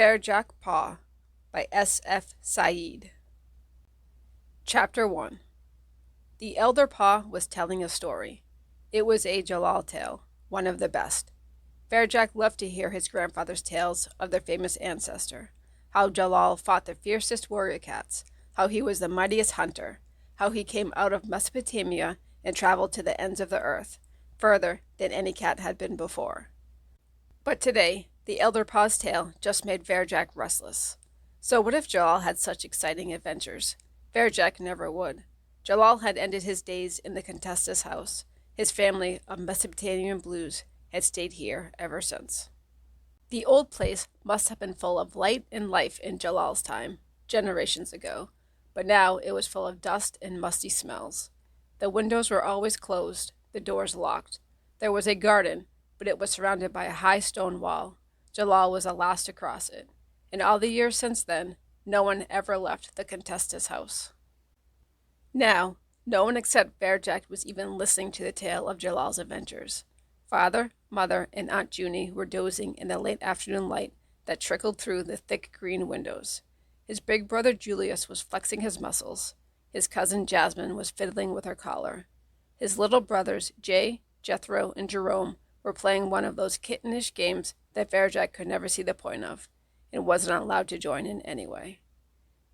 Varjak Paw by S.F. Said. Chapter 1. The elder Paw was telling a story. It was a Jalal tale, one of the best. Varjak loved to hear his grandfather's tales of their famous ancestor, how Jalal fought the fiercest warrior cats, how he was the mightiest hunter, how he came out of Mesopotamia and traveled to the ends of the earth, further than any cat had been before. But today, the elder Paw's tale just made Varjak restless. So what if Jalal had such exciting adventures? Varjak never would. Jalal had ended his days in the Contessa's house. His family of Mesopotamian Blues had stayed here ever since. The old place must have been full of light and life in Jalal's time, generations ago, but now it was full of dust and musty smells. The windows were always closed, the doors locked. There was a garden, but it was surrounded by a high stone wall. Jalal was the last to cross it. In all the years since then, no one ever left the Contessa's house. Now, no one except Varjak was even listening to the tale of Jalal's adventures. Father, mother, and Aunt Junie were dozing in the late afternoon light that trickled through the thick green windows. His big brother Julius was flexing his muscles. His cousin Jasmine was fiddling with her collar. His little brothers Jay, Jethro, and Jerome were playing one of those kittenish games that Varjak could never see the point of, and wasn't allowed to join in anyway.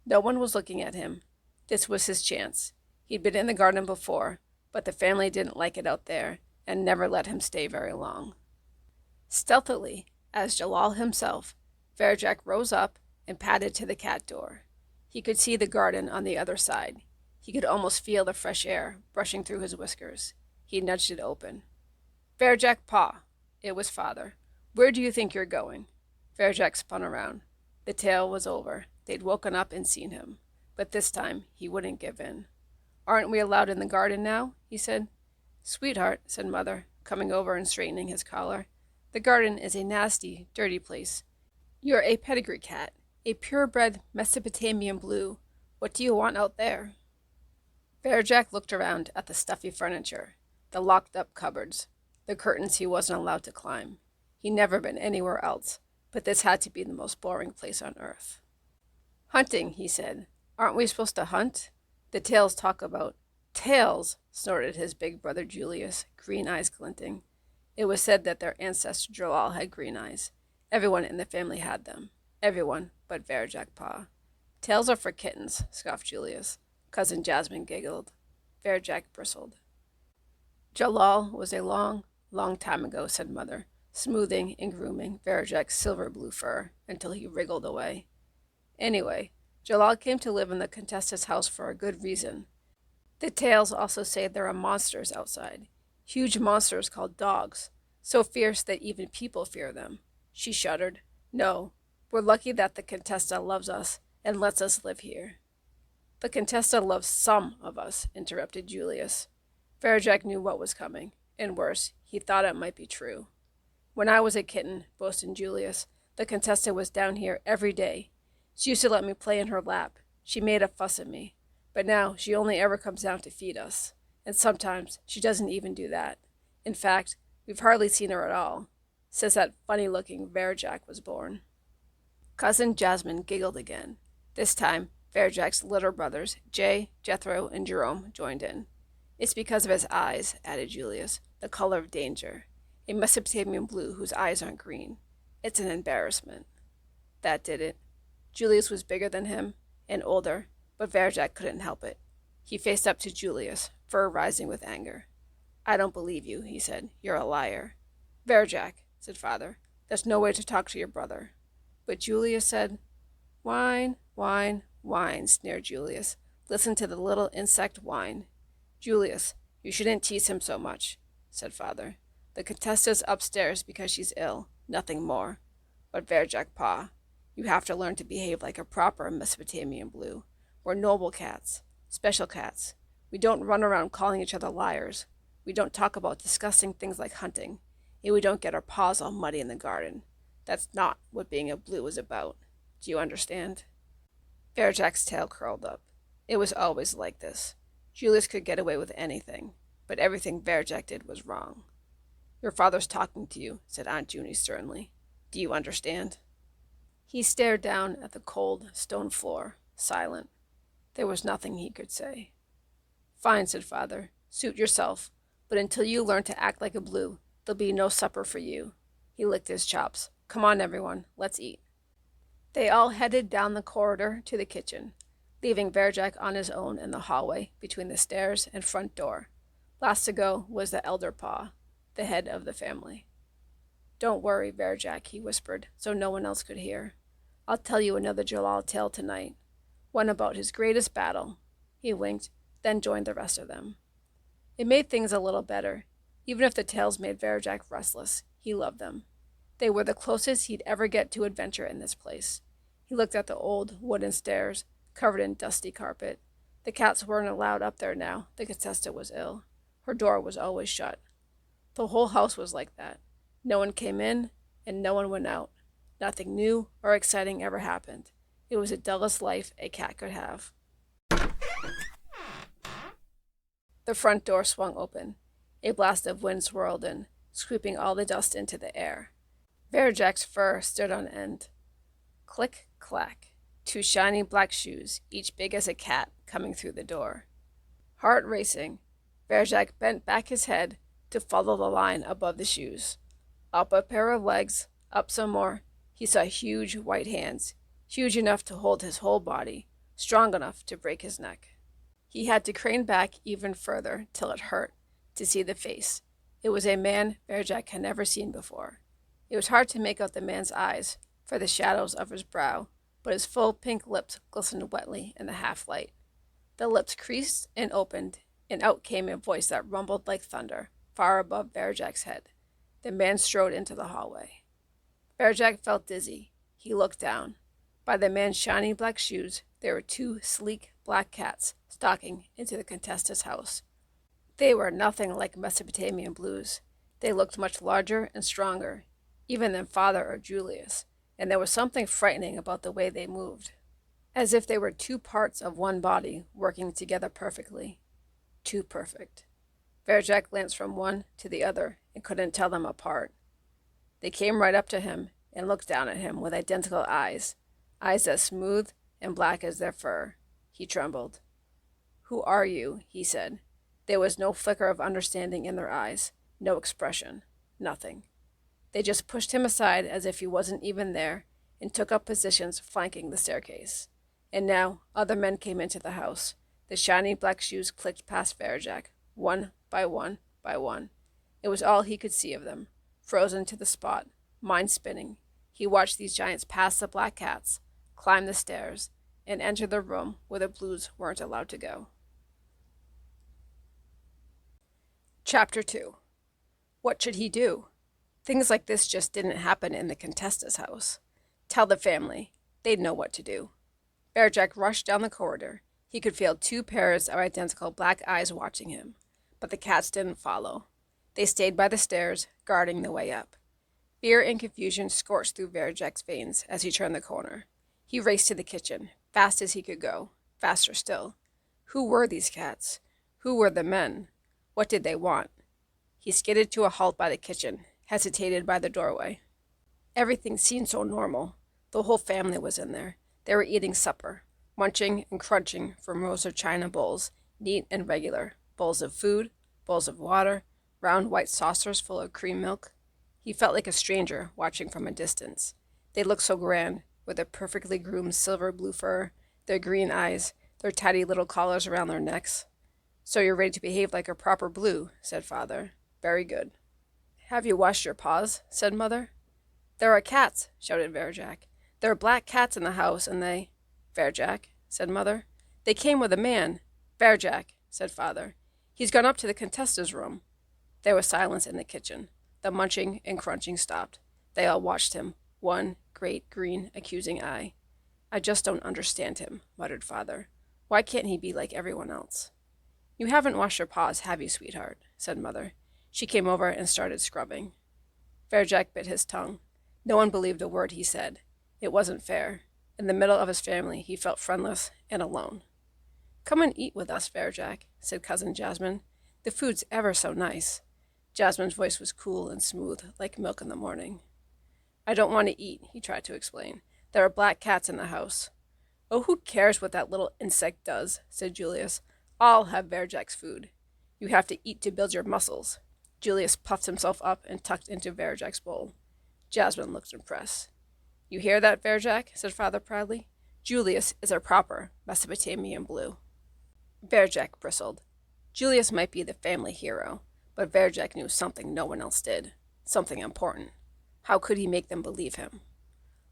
No one was looking at him. This was his chance. He'd been in the garden before, but the family didn't like it out there, and never let him stay very long. Stealthily, as Jalal himself, Varjak rose up and padded to the cat door. He could see the garden on the other side. He could almost feel the fresh air brushing through his whiskers. He nudged it open. "Varjak Paw," it was father. "Where do you think you're going?" Varjak spun around. The tale was over. They'd woken up and seen him. But this time, he wouldn't give in. "Aren't we allowed in the garden now?" he said. "Sweetheart," said mother, coming over and straightening his collar, "the garden is a nasty, dirty place. You're a pedigree cat, a purebred Mesopotamian Blue. What do you want out there?" Varjak looked around at the stuffy furniture, the locked-up cupboards, the curtains he wasn't allowed to climb. He'd never been anywhere else, but this had to be the most boring place on earth. "Hunting," he said. "Aren't we supposed to hunt? The tales talk about—" "Tales!" snorted his big brother Julius, green eyes glinting. It was said that their ancestor Jalal had green eyes. Everyone in the family had them. Everyone but Varjak Paw. "Tales are for kittens," scoffed Julius. Cousin Jasmine giggled. Varjak bristled. "Jalal was a long, long time ago," said mother, smoothing and grooming Varjak's silver-blue fur until he wriggled away. "Anyway, Jalal came to live in the Contessa's house for a good reason. The tales also say there are monsters outside, huge monsters called dogs, so fierce that even people fear them." She shuddered. "No, we're lucky that the Contessa loves us and lets us live here." "The Contessa loves some of us," interrupted Julius. Varjak knew what was coming, and worse, he thought it might be true. "When I was a kitten," boasted Julius, "the Contessa was down here every day. She used to let me play in her lap. She made a fuss at me. But now she only ever comes down to feed us. And sometimes she doesn't even do that. In fact, we've hardly seen her at all, since that funny-looking Varjak was born." Cousin Jasmine giggled again. This time, Varjak's little brothers, Jay, Jethro, and Jerome, joined in. "It's because of his eyes," added Julius, "the color of danger. A Mesopotamian Blue whose eyes aren't green. It's an embarrassment." That did it. Julius was bigger than him, and older, but Varjak couldn't help it. He faced up to Julius, fur rising with anger. "I don't believe you," he said. "You're a liar." "Varjak," said father, "that's no way to talk to your brother." But Julius said, "Whine, whine, whine," sneered Julius. "Listen to the little insect whine." "Julius, you shouldn't tease him so much," said father. "The Contessa's upstairs because she's ill, nothing more. But Varjak Paw, you have to learn to behave like a proper Mesopotamian Blue. We're noble cats, special cats. We don't run around calling each other liars. We don't talk about disgusting things like hunting. And we don't get our paws all muddy in the garden. That's not what being a Blue is about. Do you understand?" Varjak's tail curled up. It was always like this. Julius could get away with anything, but everything Varjak did was wrong. "Your father's talking to you," said Aunt Junie sternly. "Do you understand?" He stared down at the cold stone floor, silent. There was nothing he could say. "Fine," said Father. "Suit yourself. But until you learn to act like a Blue, there'll be no supper for you." He licked his chops. "Come on, everyone. Let's eat." They all headed down the corridor to the kitchen, leaving Varjak on his own in the hallway between the stairs and front door. Last to go was the elder Paw, the head of the family. "Don't worry, Varjak," he whispered, so no one else could hear. "I'll tell you another Jalal tale tonight. One about his greatest battle." He winked, then joined the rest of them. It made things a little better. Even if the tales made Varjak restless, he loved them. They were the closest he'd ever get to adventure in this place. He looked at the old wooden stairs, covered in dusty carpet. The cats weren't allowed up there now. The Contessa was ill. Her door was always shut. The whole house was like that. No one came in, and no one went out. Nothing new or exciting ever happened. It was the dullest life a cat could have. The front door swung open. A blast of wind swirled in, sweeping all the dust into the air. Varjak's fur stood on end. Click, clack. 2 shiny black shoes, each big as a cat, coming through the door. Heart racing, Varjak bent back his head to follow the line above the shoes. Up a pair of legs, up some more. He saw huge white hands, huge enough to hold his whole body, strong enough to break his neck. He had to crane back even further till it hurt to see the face. It was a man Varjak had never seen before. It was hard to make out the man's eyes for the shadows of his brow, but his full pink lips glistened wetly in the half-light. The lips creased and opened, and out came a voice that rumbled like thunder, far above Varjak's head. The man strode into the hallway. Varjak felt dizzy. He looked down. By the man's shiny black shoes, there were 2 sleek black cats stalking into the Contessa's house. They were nothing like Mesopotamian Blues. They looked much larger and stronger, even than Father or Julius, and there was something frightening about the way they moved, as if they were 2 parts of one body working together perfectly. Too perfect. Varjak glanced from one to the other and couldn't tell them apart. They came right up to him and looked down at him with identical eyes as smooth and black as their fur. He trembled. "Who are you?" he said. There was no flicker of understanding in their eyes, no expression, nothing. They just pushed him aside as if he wasn't even there and took up positions flanking the staircase. And now other men came into the house. The shiny black shoes clicked past Varjak, one by one by one. It was all he could see of them, frozen to the spot, mind spinning. He watched these giants pass the black cats, climb the stairs, and enter the room where the Blues weren't allowed to go. Chapter 2. What should he do? Things like this just didn't happen in the Contessa's house. Tell the family. They'd know what to do. Varjak rushed down the corridor. He could feel 2 pairs of identical black eyes watching him, but the cats didn't follow. They stayed by the stairs, guarding the way up. Fear and confusion scorched through Varjak's veins as he turned the corner. He raced to the kitchen, fast as he could go, faster still. Who were these cats? Who were the men? What did they want? He skidded to a halt by the kitchen, hesitated by the doorway. Everything seemed so normal. The whole family was in there. They were eating supper, munching and crunching from rows of china bowls, neat and regular, bowls of food, bowls of water, round white saucers full of cream milk. He felt like a stranger watching from a distance. They looked so grand, with their perfectly groomed silver blue fur, their green eyes, their tidy little collars around their necks. "So you're ready to behave like a proper Blue," said Father. "Very good." "Have you washed your paws?" said Mother. "There are cats," shouted Varjak. "There are black cats in the house, and they—" "Varjak," said Mother. "They came with a man." "Varjak," said Father. "He's gone up to the Contessa's room." There was silence in the kitchen. The munching and crunching stopped. They all watched him, one great green accusing eye. "I just don't understand him," muttered Father. "Why can't he be like everyone else?" "You haven't washed your paws, have you, sweetheart?" said Mother. She came over and started scrubbing. Varjak bit his tongue. No one believed a word he said. It wasn't fair. In the middle of his family, he felt friendless and alone. "Come and eat with us, Varjak," said Cousin Jasmine. "The food's ever so nice." Jasmine's voice was cool and smooth, like milk in the morning. "I don't want to eat," he tried to explain. There are black cats in the house. Oh, who cares what that little insect does, said Julius. I'll have Varjak's food. You have to eat to build your muscles. Julius puffed himself up and tucked into Varjak's bowl. Jasmine looked impressed. You hear that, Varjak? Said father proudly. Julius is a proper Mesopotamian Blue. Varjak bristled. Julius might be the family hero, but Varjak knew something no one else did. Something important. How could he make them believe him?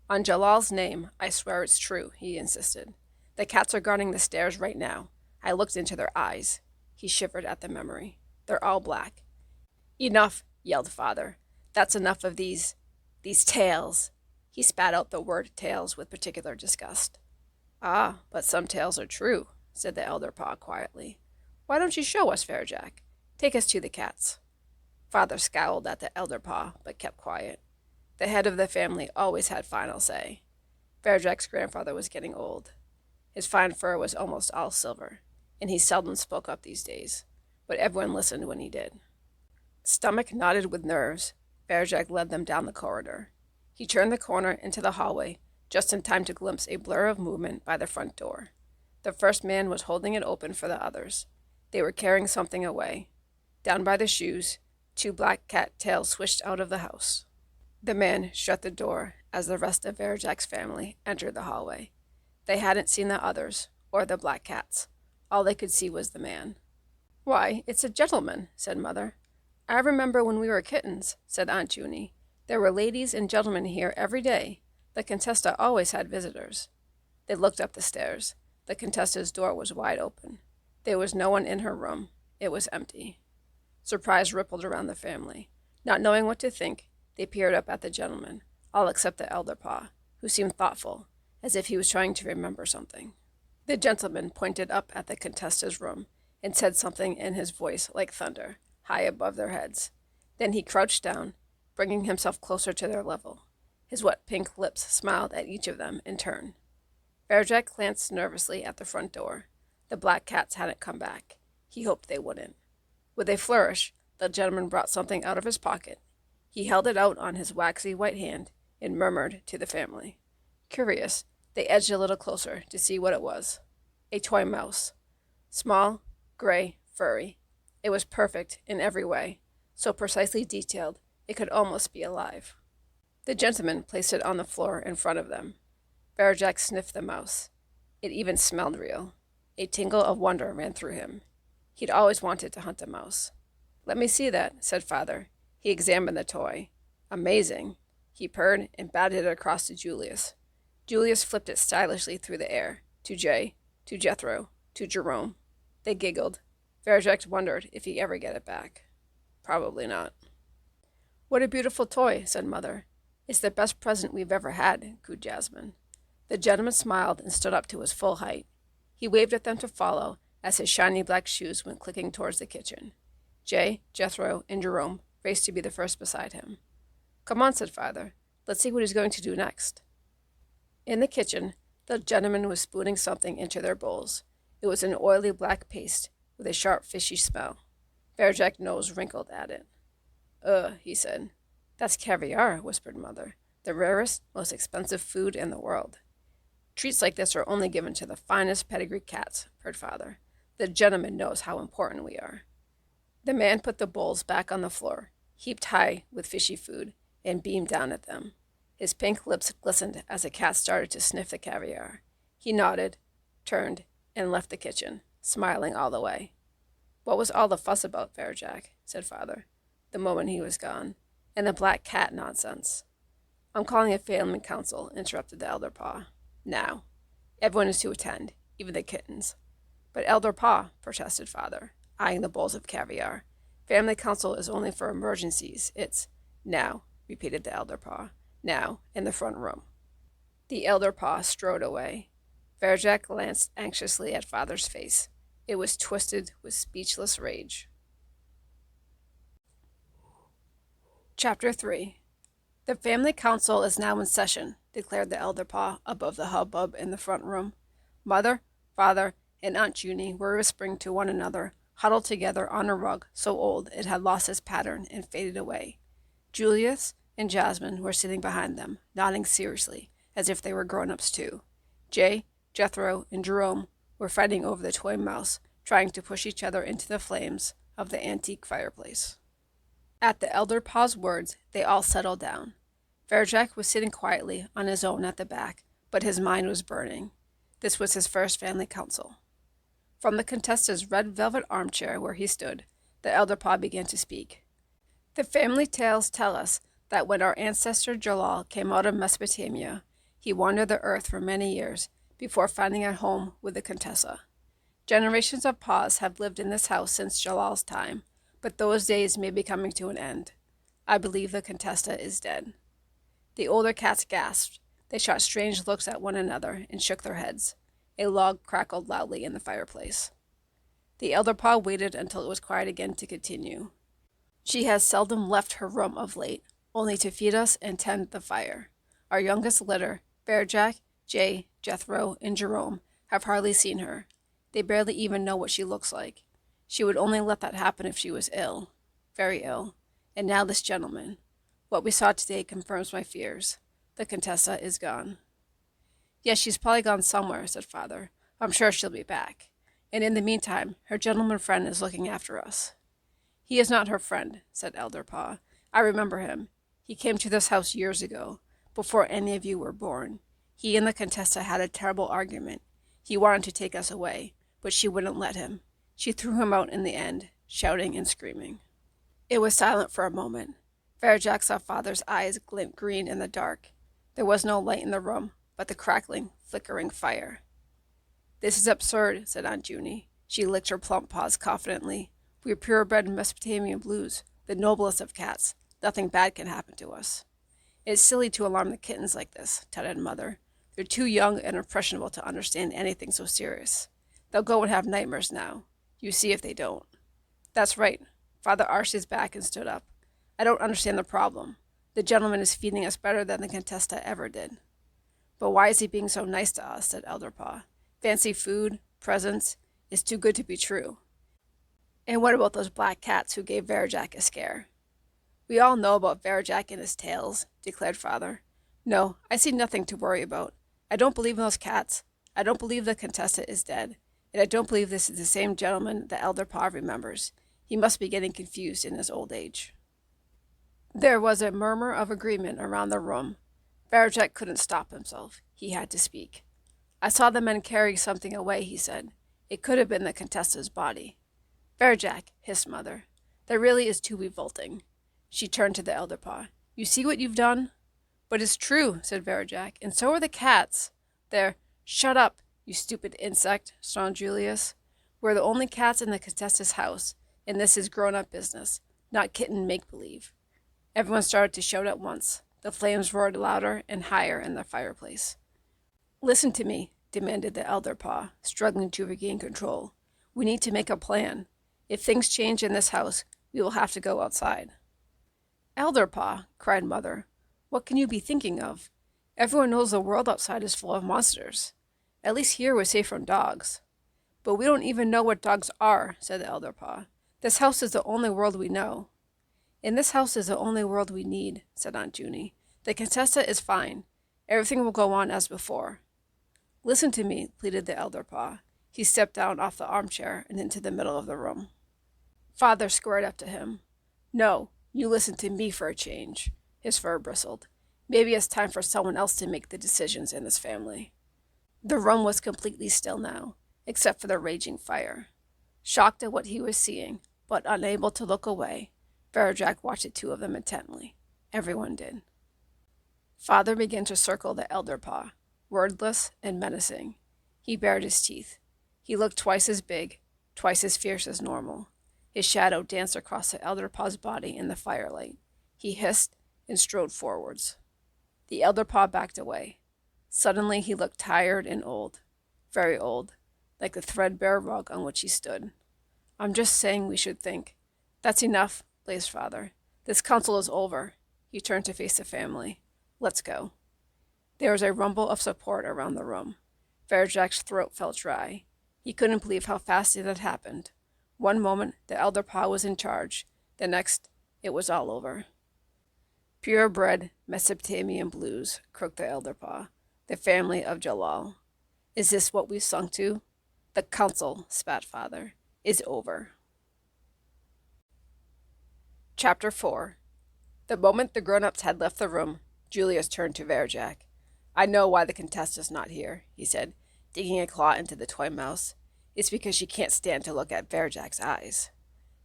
On Jalal's name, I swear it's true, he insisted. The cats are guarding the stairs right now. I looked into their eyes. He shivered at the memory. They're all black. Enough, yelled father. That's enough of these tales. He spat out the word tales with particular disgust. Ah, but some tales are true, said the elder Paw quietly. Why don't you show us, Varjak? Take us to the cats. Father scowled at the elder Paw, but kept quiet. The head of the family always had final say. Varjak's grandfather was getting old. His fine fur was almost all silver, and he seldom spoke up these days, but everyone listened when he did. Stomach knotted with nerves, Varjak led them down the corridor. He turned the corner into the hallway, just in time to glimpse a blur of movement by the front door. The first man was holding it open for the others. They were carrying something away. Down by the shoes, 2 black cat tails swished out of the house. The man shut the door as the rest of Varjak's family entered the hallway. They hadn't seen the others, or the black cats. All they could see was the man. Why, it's a gentleman, said Mother. I remember when we were kittens, said Aunt Junie. There were ladies and gentlemen here every day. The Contessa always had visitors. They looked up the stairs. The Contessa's door was wide open. There was no one in her room. It was empty. Surprise rippled around the family. Not knowing what to think, they peered up at the gentleman, all except the elder Paw, who seemed thoughtful, as if he was trying to remember something. The gentleman pointed up at the Contessa's room and said something in his voice like thunder, high above their heads. Then he crouched down, bringing himself closer to their level. His wet pink lips smiled at each of them in turn. Varjak glanced nervously at the front door. The black cats hadn't come back. He hoped they wouldn't. With a flourish, the gentleman brought something out of his pocket. He held it out on his waxy white hand and murmured to the family. Curious, they edged a little closer to see what it was. A toy mouse. Small, gray, furry. It was perfect in every way, so precisely detailed it could almost be alive. The gentleman placed it on the floor in front of them. Varjak sniffed the mouse. It even smelled real. A tingle of wonder ran through him. He'd always wanted to hunt a mouse. Let me see that, said father. He examined the toy. Amazing. He purred and batted it across to Julius. Julius flipped it stylishly through the air, to Jay, to Jethro, to Jerome. They giggled. Varjak wondered if he'd ever get it back. Probably not. What a beautiful toy, said Mother. It's the best present we've ever had, cooed Jasmine. The gentleman smiled and stood up to his full height. He waved at them to follow as his shiny black shoes went clicking towards the kitchen. Jay, Jethro, and Jerome raced to be the first beside him. Come on, said father. Let's see what he's going to do next. In the kitchen, the gentleman was spooning something into their bowls. It was an oily black paste with a sharp fishy smell. Varjak's nose wrinkled at it. He said. That's caviar, whispered Mother. The rarest, most expensive food in the world. Treats like this are only given to the finest pedigree cats, purred father. The gentleman knows how important we are. The man put the bowls back on the floor, heaped high with fishy food, and beamed down at them. His pink lips glistened as the cat started to sniff the caviar. He nodded, turned, and left the kitchen, smiling all the way. What was all the fuss about, Varjak? Said father, the moment he was gone. And the black cat nonsense. I'm calling a family council, interrupted the elder Paw. Now. Everyone is to attend, even the kittens. But elder Paw, protested father, eyeing the bowls of caviar. Family council is only for emergencies. It's now, repeated the elder Paw. Now, in the front room. The elder Paw strode away. Varjak glanced anxiously at father's face. It was twisted with speechless rage. Chapter 3. The family council is now in session, declared the elder Paw above the hubbub in the front room. Mother, father, and Aunt Junie were whispering to one another, huddled together on a rug so old it had lost its pattern and faded away. Julius and Jasmine were sitting behind them, nodding seriously, as if they were grown-ups too. Jay, Jethro, and Jerome were fighting over the toy mouse, trying to push each other into the flames of the antique fireplace. At the elder paw's words, they all settled down. Varjak was sitting quietly on his own at the back, but his mind was burning. This was his first family council. From the Contessa's red velvet armchair where he stood, the elder paw began to speak. The family tales tell us that when our ancestor Jalal came out of Mesopotamia, he wandered the earth for many years before finding a home with the Contessa. Generations of paws have lived in this house since Jalal's time, but those days may be coming to an end. I believe the Contessa is dead. The older cats gasped. They shot strange looks at one another and shook their heads. A log crackled loudly in the fireplace. The elder paw waited until it was quiet again to continue. She has seldom left her room of late, only to feed us and tend the fire. Our youngest litter, Varjak, Jay, Jethro, and Jerome, have hardly seen her. They barely even know what she looks like. She would only let that happen if she was ill, very ill. And now this gentleman. What we saw today confirms my fears. The Contessa is gone. Yes, she's probably gone somewhere, said Father. I'm sure she'll be back. And in the meantime, her gentleman friend is looking after us. He is not her friend, said Elder Paw. I remember him. He came to this house years ago, before any of you were born. He and the Contessa had a terrible argument. He wanted to take us away, but she wouldn't let him. She threw him out in the end, shouting and screaming. It was silent for a moment. Varjak saw Father's eyes glint green in the dark. There was no light in the room, but the crackling, flickering fire. This is absurd, said Aunt Junie. She licked her plump paws confidently. We're purebred Mesopotamian Blues, the noblest of cats. Nothing bad can happen to us. It's silly to alarm the kittens like this, tutted Mother. They're too young and impressionable to understand anything so serious. They'll go and have nightmares now. You see if they don't. That's right. Father arched his back and stood up. I don't understand the problem. The gentleman is feeding us better than the Contessa ever did. But why is he being so nice to us, said Elder Paw. Fancy food, presents, it's too good to be true. And what about those black cats who gave Varjak a scare? We all know about Varjak and his tales, declared Father. No, I see nothing to worry about. I don't believe in those cats. I don't believe the Contessa is dead. And I don't believe this is the same gentleman the Elder Paw remembers. He must be getting confused in his old age. There was a murmur of agreement around the room. Varjak couldn't stop himself. He had to speak. I saw the men carry something away, he said. It could have been the Contessa's body. Varjak, hissed Mother. That really is too revolting. She turned to the Elder Paw. You see what you've done? But it's true, said Varjak, and so are the cats. They're— Shut up, you stupid insect, snarled Julius. We're the only cats in the Contessa's house, and this is grown-up business, not kitten make-believe. Everyone started to shout at once. The flames roared louder and higher in the fireplace. Listen to me, demanded the Elder Paw, struggling to regain control. We need to make a plan. If things change in this house, we will have to go outside. Elder Paw, cried Mother, what can you be thinking of? Everyone knows the world outside is full of monsters. At least here we're safe from dogs. But we don't even know what dogs are, said the Elder Paw. This house is the only world we know. And this house is the only world we need, said Aunt Junie. The Contessa is fine. Everything will go on as before. Listen to me, pleaded the Elder Paw. He stepped down off the armchair and into the middle of the room. Father squared up to him. No, you listen to me for a change. His fur bristled. Maybe it's time for someone else to make the decisions in this family. The room was completely still now, except for the raging fire. Shocked at what he was seeing, but unable to look away, Varjak watched the two of them intently. Everyone did. Father began to circle the Elder Paw, wordless and menacing. He bared his teeth. He looked twice as big, twice as fierce as normal. His shadow danced across the Elder Paw's body in the firelight. He hissed and strode forwards. The Elder Paw backed away. Suddenly he looked tired and old, very old, like the threadbare rug on which he stood. I'm just saying we should think. That's enough, blazed Father. This council is over. He turned to face the family. Let's go. There was a rumble of support around the room. Varjak's throat felt dry. He couldn't believe how fast it had happened. One moment, the Elder Paw was in charge. The next, it was all over. Purebred Mesopotamian Blues, croaked the Elder Paw. The family of Jalal. Is this what we sunk to? The council, spat father, is over. Chapter 4. The moment the grown-ups had left the room, Julius turned to Varjak. I know why the Contessa is not here, he said, digging a claw into the toy mouse. It's because she can't stand to look at Varjak's eyes.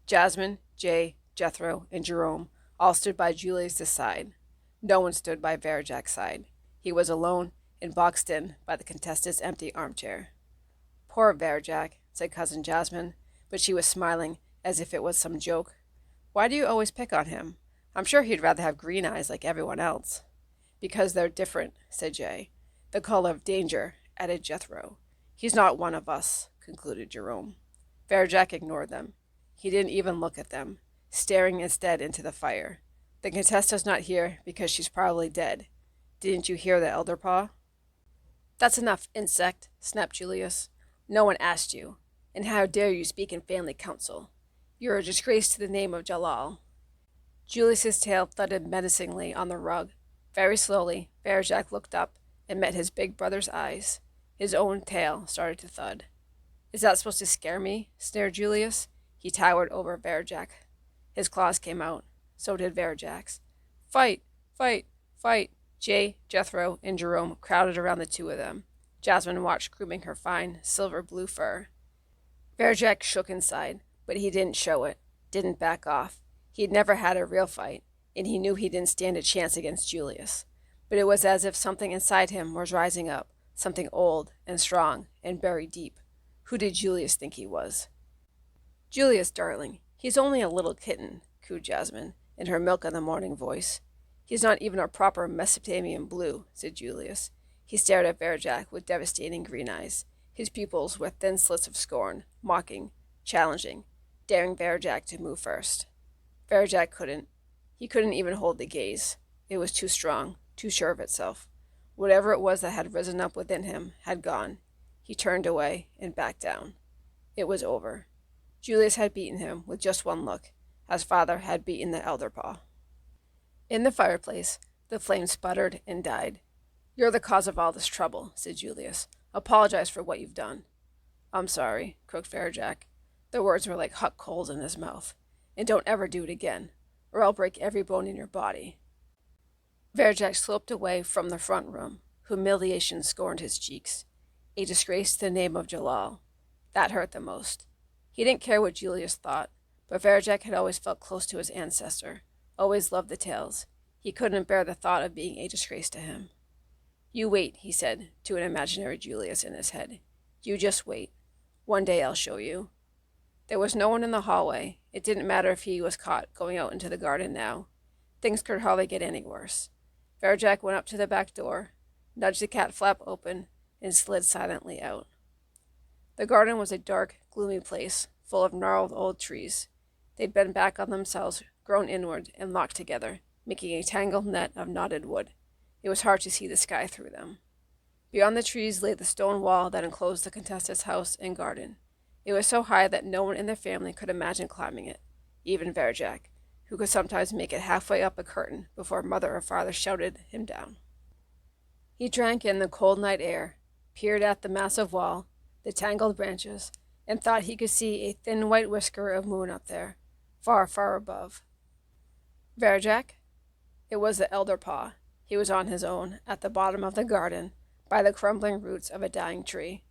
Jasmine, Jay, Jethro, and Jerome all stood by Julius's side. No one stood by Varjak's side. He was alone and boxed in by the Contessa's empty armchair. Poor Varjak, said Cousin Jasmine, but she was smiling as if it was some joke. Why do you always pick on him? I'm sure he'd rather have green eyes like everyone else. Because they're different, said Jay. The color of danger, added Jethro. He's not one of us, concluded Jerome. Varjak ignored them. He didn't even look at them, staring instead into the fire. The Contessa's not here because she's probably dead. Didn't you hear the Elder Paw? That's enough, insect, snapped Julius. No one asked you. And how dare you speak in family council? You're a disgrace to the name of Jalal. Julius's tail thudded menacingly on the rug. Very slowly, Varjak looked up and met his big brother's eyes. His own tail started to thud. Is that supposed to scare me? Sneered Julius. He towered over Varjak. His claws came out. So did Varjak's. Fight! Fight! Fight! Jay, Jethro, and Jerome crowded around the two of them. Jasmine watched grooming her fine, silver-blue fur. Varjak shook inside, but he didn't show it, didn't back off. He'd never had a real fight, and he knew he didn't stand a chance against Julius. But it was as if something inside him was rising up, something old and strong and buried deep. Who did Julius think he was? Julius, darling, he's only a little kitten, cooed Jasmine, in her milk-in-the-morning voice. He's not even a proper Mesopotamian Blue, said Julius. He stared at Varjak with devastating green eyes. His pupils were thin slits of scorn, mocking, challenging, daring Varjak to move first. Varjak couldn't. He couldn't even hold the gaze. It was too strong, too sure of itself. Whatever it was that had risen up within him had gone. He turned away and backed down. It was over. Julius had beaten him with just one look, as father had beaten the Elder Paw. In the fireplace, the flame sputtered and died. You're the cause of all this trouble, said Julius. Apologize for what you've done. I'm sorry, croaked Varjak. The words were like hot coals in his mouth. And don't ever do it again, or I'll break every bone in your body. Varjak sloped away from the front room. Humiliation scorned his cheeks. A disgrace to the name of Jalal. That hurt the most. He didn't care what Julius thought, but Varjak had always felt close to his ancestor, always loved the tales. He couldn't bear the thought of being a disgrace to him. You wait, he said to an imaginary Julius in his head. You just wait. One day I'll show you. There was no one in the hallway. It didn't matter if he was caught going out into the garden now. Things could hardly get any worse. Varjak went up to the back door, nudged the cat flap open, and slid silently out. The garden was a dark, gloomy place, full of gnarled old trees. They'd been back on themselves, grown inward, and locked together, making a tangled net of knotted wood. It was hard to see the sky through them. Beyond the trees lay the stone wall that enclosed the Contessa's house and garden. It was so high that no one in their family could imagine climbing it, even Varjak, who could sometimes make it halfway up a curtain before mother or father shouted him down. He drank in the cold night air, peered at the massive wall, the tangled branches, and thought he could see a thin white whisker of moon up there, far, far above. Varjak? It was the Elder Paw. He was on his own, at the bottom of the garden, by the crumbling roots of a dying tree.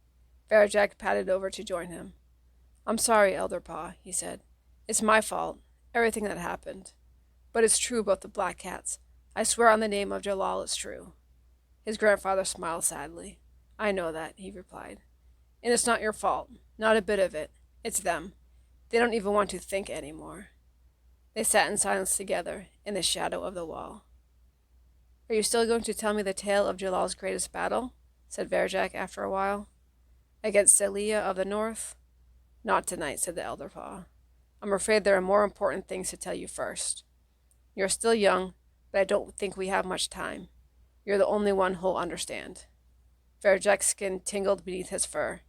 Varjak padded over to join him. I'm sorry, Elder Paw, he said. It's my fault, everything that happened. But it's true about the black cats. I swear on the name of Jalal it's true. His grandfather smiled sadly. I know that, he replied. And it's not your fault, not a bit of it. It's them. They don't even want to think anymore. They sat in silence together in the shadow of the wall. Are you still going to tell me the tale of Jalal's greatest battle? Said Varjak after a while. Against Celia of the North? Not tonight, said the Elder Paw. I'm afraid there are more important things to tell you first. You're still young, but I don't think we have much time. You're the only one who'll understand. Varjak's skin tingled beneath his fur.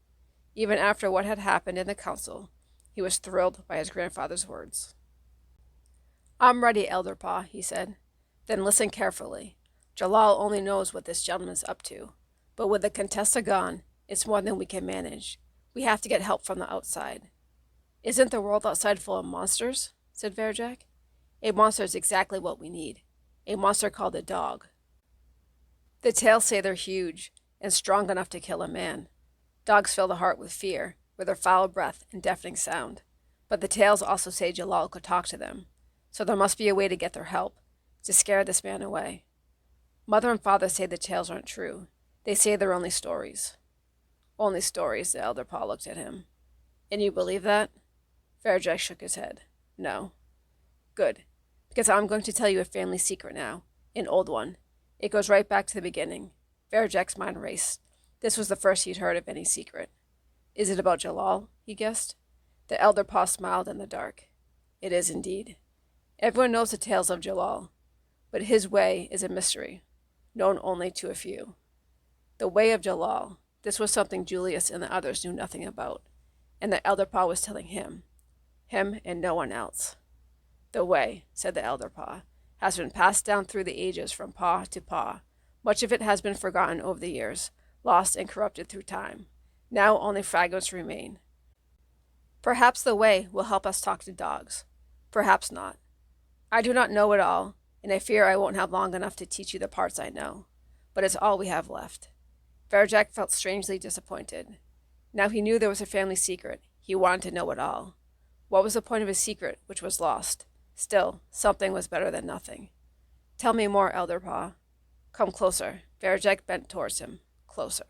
Even after what had happened in the council, he was thrilled by his grandfather's words. I'm ready, Elder Paw, he said. Then listen carefully. Jalal only knows what this gentleman's up to. But with the Contessa gone, it's more than we can manage. We have to get help from the outside." "Isn't the world outside full of monsters?" said Varjak. "A monster is exactly what we need. A monster called a dog. The tales say they're huge and strong enough to kill a man. Dogs fill the heart with fear, with their foul breath and deafening sound. But the tales also say Jalal could talk to them. So there must be a way to get their help, to scare this man away. Mother and father say the tales aren't true. They say they're only stories." "Only stories," the elder Paw looked at him. "And you believe that?" Varjak shook his head. "No." "Good. Because I'm going to tell you a family secret now. An old one. It goes right back to the beginning." Varjak's mind raced. This was the first he'd heard of any secret. "Is it about Jalal?" he guessed. The elder Paw smiled in the dark. "It is indeed. Everyone knows the tales of Jalal, but his way is a mystery, known only to a few. The way of Jalal, this was something Julius and the others knew nothing about, and the elder Paw was telling him and no one else. The way," said the elder Paw, "has been passed down through the ages from paw to paw. Much of it has been forgotten over the years, lost and corrupted through time. Now only fragments remain. Perhaps the way will help us talk to dogs. Perhaps not. I do not know it all, and I fear I won't have long enough to teach you the parts I know. But it's all we have left." Varjak felt strangely disappointed. Now he knew there was a family secret. He wanted to know it all. What was the point of a secret which was lost? Still, something was better than nothing. "Tell me more, elder Paw." "Come closer." Varjak bent towards him. Closer.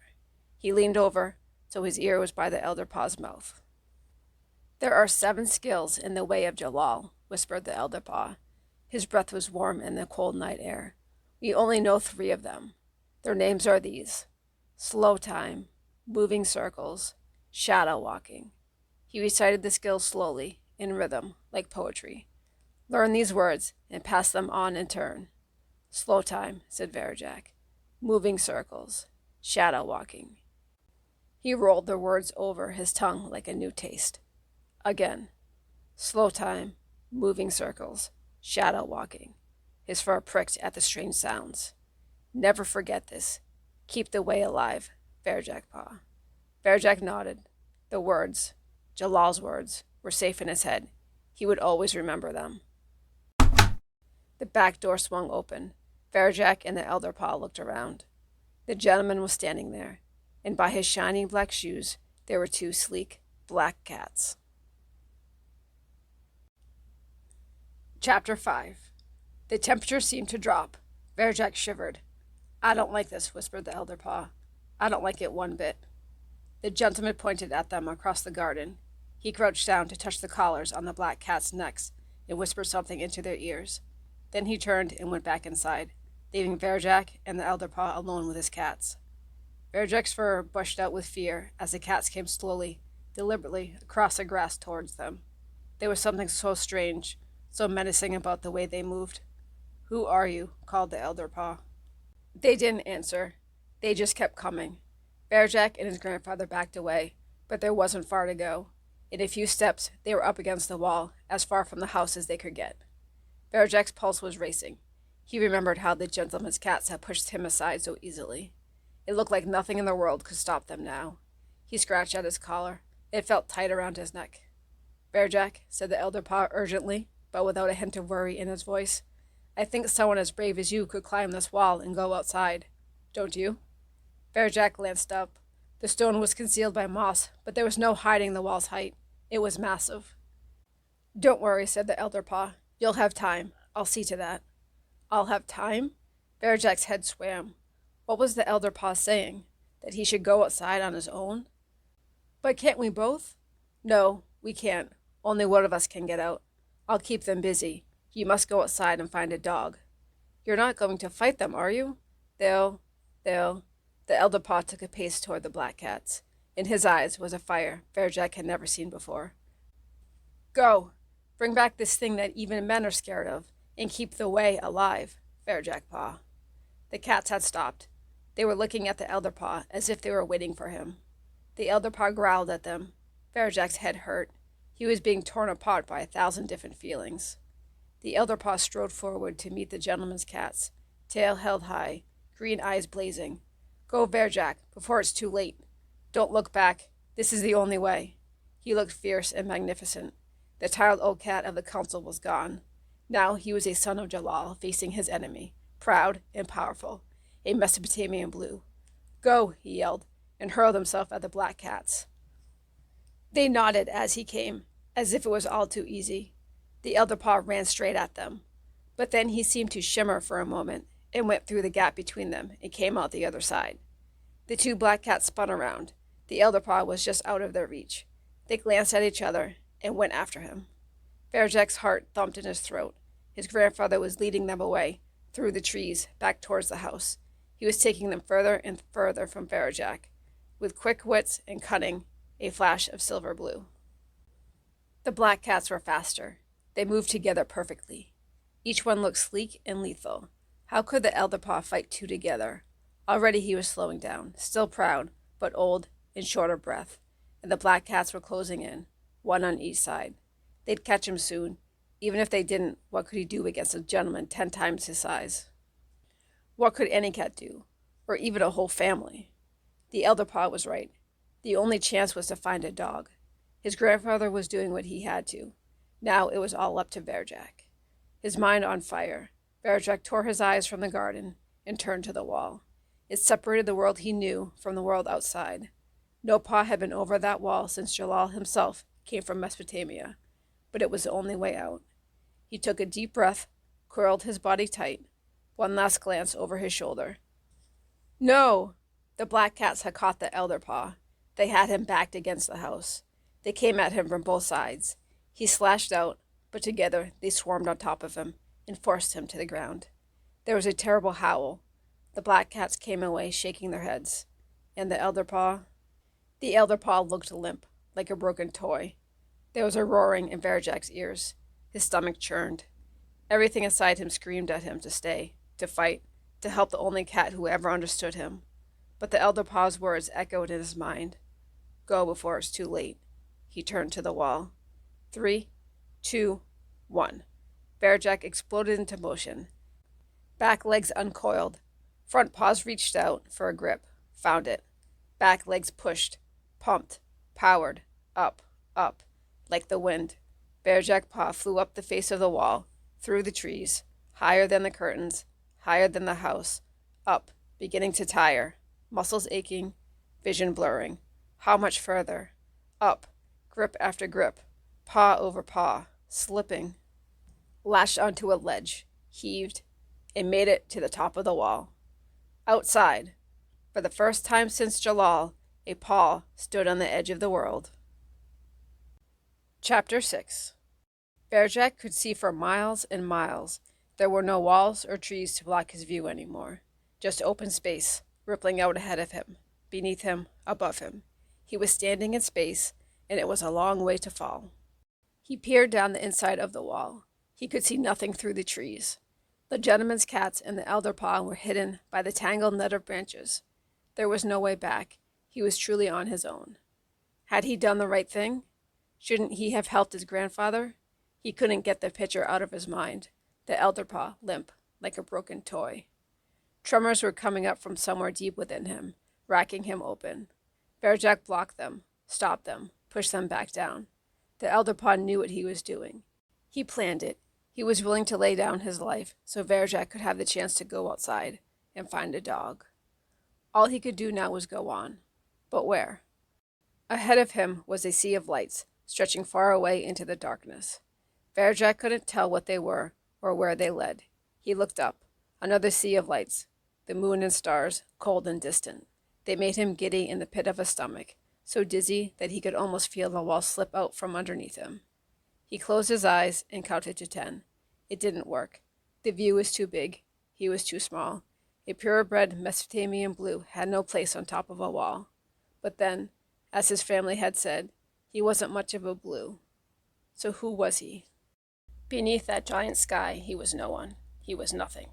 He leaned over, so his ear was by the elder Paw's mouth. "There are 7 skills in the way of Jalal," whispered the elder Paw. His breath was warm in the cold night air. "We only know 3 of them. Their names are these: slow time, moving circles, shadow walking." He recited the skills slowly, in rhythm, like poetry. "Learn these words and pass them on in turn." "Slow time," said Varjak. "Moving circles, shadow walking." He rolled the words over his tongue like a new taste. Again. "Slow time, moving circles, shadow walking." His fur pricked at the strange sounds. "Never forget this. Keep the way alive, Varjak Paw." Varjak nodded. The words, Jalal's words, were safe in his head. He would always remember them. The back door swung open. Varjak and the elder Paw looked around. The gentleman was standing there, and by his shining black shoes there were 2 sleek black cats. Chapter 5. The temperature seemed to drop. Varjak shivered. "I don't like this," whispered the elder Paw. "I don't like it one bit." The gentleman pointed at them across the garden. He crouched down to touch the collars on the black cats' necks and whisper something into their ears. Then he turned and went back inside, leaving Varjak and the elder Paw alone with his cats. Varjak's fur bushed out with fear as the cats came slowly, deliberately, across the grass towards them. There was something so strange, so menacing about the way they moved. "Who are you?" called the elder Paw. They didn't answer. They just kept coming. Varjak and his grandfather backed away, but there wasn't far to go. In a few steps, they were up against the wall, as far from the house as they could get. Varjak's pulse was racing. He remembered how the gentleman's cats had pushed him aside so easily. It looked like nothing in the world could stop them now. He scratched at his collar. It felt tight around his neck. "Varjak," said the elder Paw urgently, but without a hint of worry in his voice, "I think someone as brave as you could climb this wall and go outside. Don't you?" Varjak glanced up. The stone was concealed by moss, but there was no hiding the wall's height. It was massive. "Don't worry," said the elder Paw. "You'll have time. I'll see to that." "I'll have time?" Varjak's head swam. What was the elder Paw saying? That he should go outside on his own? "But can't we both?" "No, we can't. Only one of us can get out. I'll keep them busy. You must go outside and find a dog." "You're not going to fight them, are you?" They'll... The elder Paw took a pace toward the black cats. In his eyes was a fire Varjak had never seen before. "Go! Bring back this thing that even men are scared of, and keep the way alive, Varjak Paw." The cats had stopped. They were looking at the elder Paw as if they were waiting for him. The elder Paw growled at them. Varjak's head hurt. He was being torn apart by 1,000 different feelings. The elder Paw strode forward to meet the gentleman's cats, tail held high, green eyes blazing. Go, Varjak, before it's too late. Don't look back. This is the only way. He looked fierce and magnificent. The tired old cat of the council was gone. Now he was a son of Jalal facing his enemy, proud and powerful, a Mesopotamian Blue. Go, he yelled, and hurled himself at the black cats. They nodded as he came, as if it was all too easy. The elder paw ran straight at them. But then he seemed to shimmer for a moment and went through the gap between them and came out the other side. The two black cats spun around. The elder paw was just out of their reach. They glanced at each other and went after him. Varjak's heart thumped in his throat. His grandfather was leading them away, through the trees, back towards the house. He was taking them further and further from Varjak, with quick wits and cunning, a flash of silver blue. The black cats were faster. They moved together perfectly. Each one looked sleek and lethal. How could the elder paw fight two together? Already he was slowing down, still proud, but old and short of breath, and the black cats were closing in, one on each side. They'd catch him soon. Even if they didn't, what could he do against a gentleman 10 times his size? What could any cat do? Or even a whole family? The elder paw was right. The only chance was to find a dog. His grandfather was doing what he had to. Now it was all up to Varjak. His mind on fire, Varjak tore his eyes from the garden and turned to the wall. It separated the world he knew from the world outside. No paw had been over that wall since Jalal himself came from Mesopotamia, but it was the only way out. He took a deep breath, coiled his body tight, one last glance over his shoulder. No! The black cats had caught the elder paw. They had him backed against the house. They came at him from both sides. He slashed out, but together they swarmed on top of him and forced him to the ground. There was a terrible howl. The black cats came away shaking their heads. And the elder paw? The elder paw looked limp, like a broken toy. There was a roaring in Varjak's ears. His stomach churned. Everything inside him screamed at him to stay, to fight, to help the only cat who ever understood him. But the elder paw's words echoed in his mind. Go before it's too late. He turned to the wall. 3, 2, 1. Varjak exploded into motion. Back legs uncoiled. Front paws reached out for a grip. Found it. Back legs pushed, pumped, powered, up, up, like the wind. Varjak paw flew up the face of the wall, through the trees, higher than the curtains, higher than the house, up, beginning to tire, muscles aching, vision blurring. How much further? Up, grip after grip, paw over paw, slipping. Lashed onto a ledge, heaved, and made it to the top of the wall. Outside, for the first time since Jalal, a paw stood on the edge of the world. Chapter 6. Varjak could see for miles and miles. There were no walls or trees to block his view anymore. Just open space, rippling out ahead of him, beneath him, above him. He was standing in space, and it was a long way to fall. He peered down the inside of the wall. He could see nothing through the trees. The gentleman's cats and the elder paw were hidden by the tangled net of branches. There was no way back. He was truly on his own. Had he done the right thing? Shouldn't he have helped his grandfather? He couldn't get the picture out of his mind. The elder paw, limp, like a broken toy. Tremors were coming up from somewhere deep within him, racking him open. Varjak blocked them, stopped them, pushed them back down. The elder paw knew what he was doing. He planned it. He was willing to lay down his life so Varjak could have the chance to go outside and find a dog. All he could do now was go on. But where? Ahead of him was a sea of lights, stretching far away into the darkness. Varjak couldn't tell what they were or where they led. He looked up. Another sea of lights. The moon and stars, cold and distant. They made him giddy in the pit of his stomach, so dizzy that he could almost feel the wall slip out from underneath him. He closed his eyes and counted to 10. It didn't work. The view was too big. He was too small. A purebred Mesopotamian Blue had no place on top of a wall. But then, as his family had said, he wasn't much of a blue. So who was he? Beneath that giant sky, he was no one. He was nothing.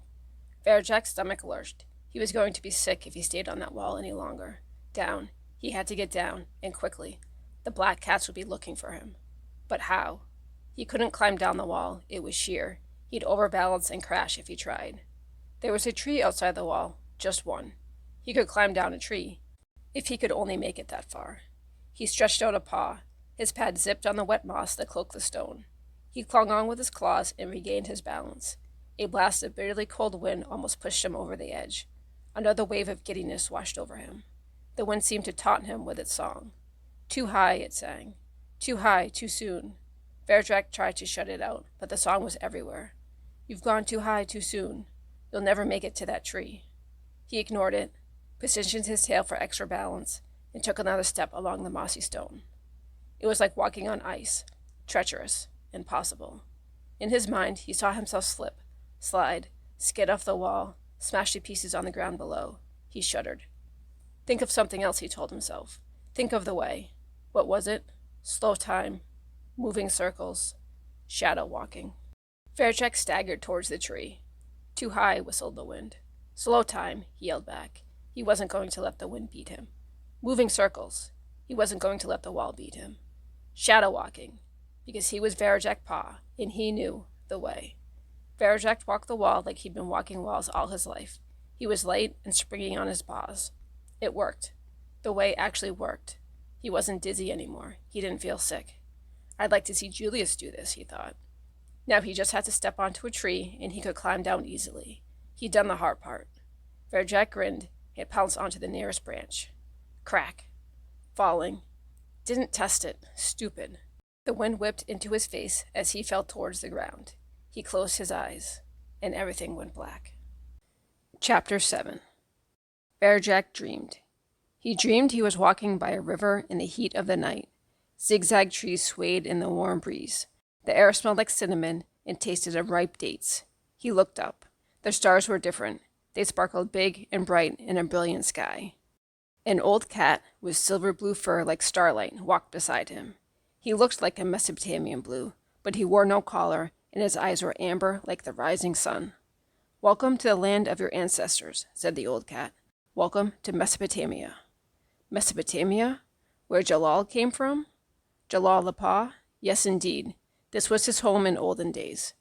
Varjak's stomach lurched. He was going to be sick if he stayed on that wall any longer. Down. He had to get down, and quickly. The black cats would be looking for him. But how? He couldn't climb down the wall. It was sheer. He'd overbalance and crash if he tried. There was a tree outside the wall, just one. He could climb down a tree, if he could only make it that far. He stretched out a paw. His pad zipped on the wet moss that cloaked the stone. He clung on with his claws and regained his balance. A blast of bitterly cold wind almost pushed him over the edge. Another wave of giddiness washed over him. The wind seemed to taunt him with its song. Too high, it sang. Too high, too soon. Varjak tried to shut it out, but the song was everywhere. You've gone too high too soon. You'll never make it to that tree. He ignored it, positioned his tail for extra balance, and took another step along the mossy stone. It was like walking on ice, treacherous, impossible. In his mind, he saw himself slip, slide, skid off the wall, smash to pieces on the ground below. He shuddered. Think of something else, he told himself. Think of the way. What was it? Slow time, moving circles, shadow walking. Varjak staggered towards the tree. Too high, whistled the wind. Slow time, he yelled back. He wasn't going to let the wind beat him. Moving circles. He wasn't going to let the wall beat him. Shadow walking, because he was Varjak Paw, and he knew the way. Varjak walked the wall like he'd been walking walls all his life. He was light and springy on his paws. It worked. The way actually worked. He wasn't dizzy anymore. He didn't feel sick. I'd like to see Julius do this, he thought. Now he just had to step onto a tree, and he could climb down easily. He'd done the hard part. Varjak grinned and pounced onto the nearest branch. Crack. Falling. Didn't test it. Stupid. The wind whipped into his face as he fell towards the ground. He closed his eyes, and everything went black. Chapter 7. Varjak dreamed. He dreamed he was walking by a river in the heat of the night. Zigzag trees swayed in the warm breeze. The air smelled like cinnamon and tasted of ripe dates. He looked up. The stars were different. They sparkled big and bright in a brilliant sky. An old cat with silver blue fur like starlight walked beside him. He looked like a Mesopotamian Blue, but he wore no collar, and his eyes were amber like the rising sun. Welcome to the land of your ancestors, said the old cat. Welcome to Mesopotamia. Mesopotamia? Where Jalal came from? Jalal the Paw? Yes, indeed. This was his home in olden days.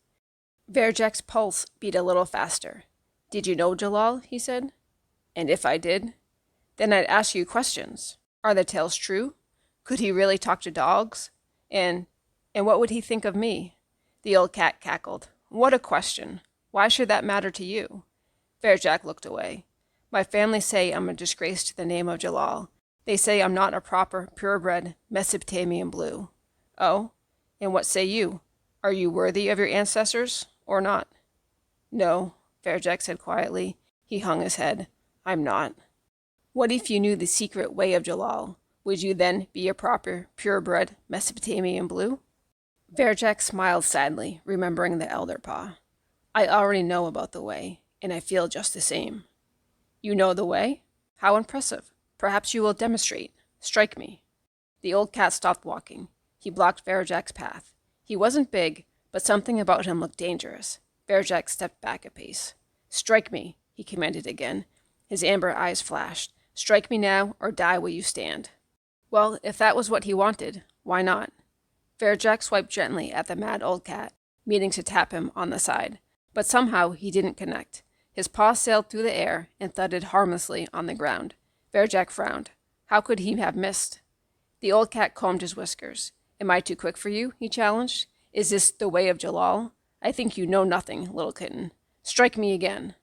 Varjak's pulse beat a little faster. Did you know Jalal? He said. And if I did? Then I'd ask you questions. Are the tales true? Could he really talk to dogs? And what would he think of me? The old cat cackled. What a question. Why should that matter to you? Varjak looked away. My family say I'm a disgrace to the name of Jalal. They say I'm not a proper, purebred Mesopotamian Blue. Oh? And what say you? Are you worthy of your ancestors, or not? No, Varjak said quietly. He hung his head. I'm not. What if you knew the secret way of Jalal? Would you then be a proper, purebred Mesopotamian Blue? Varjak smiled sadly, remembering the elder paw. I already know about the way, and I feel just the same. You know the way? How impressive. Perhaps you will demonstrate. Strike me. The old cat stopped walking. He blocked Varjak's path. He wasn't big, but something about him looked dangerous. Varjak stepped back a pace. Strike me, he commanded again. His amber eyes flashed. Strike me now, or die where you stand. Well, if that was what he wanted, why not? Varjak swiped gently at the mad old cat, meaning to tap him on the side, but somehow he didn't connect. His paw sailed through the air and thudded harmlessly on the ground. Varjak frowned. How could he have missed? The old cat combed his whiskers. Am I too quick for you? He challenged. Is this the way of Jalal? I think you know nothing, little kitten. Strike me again.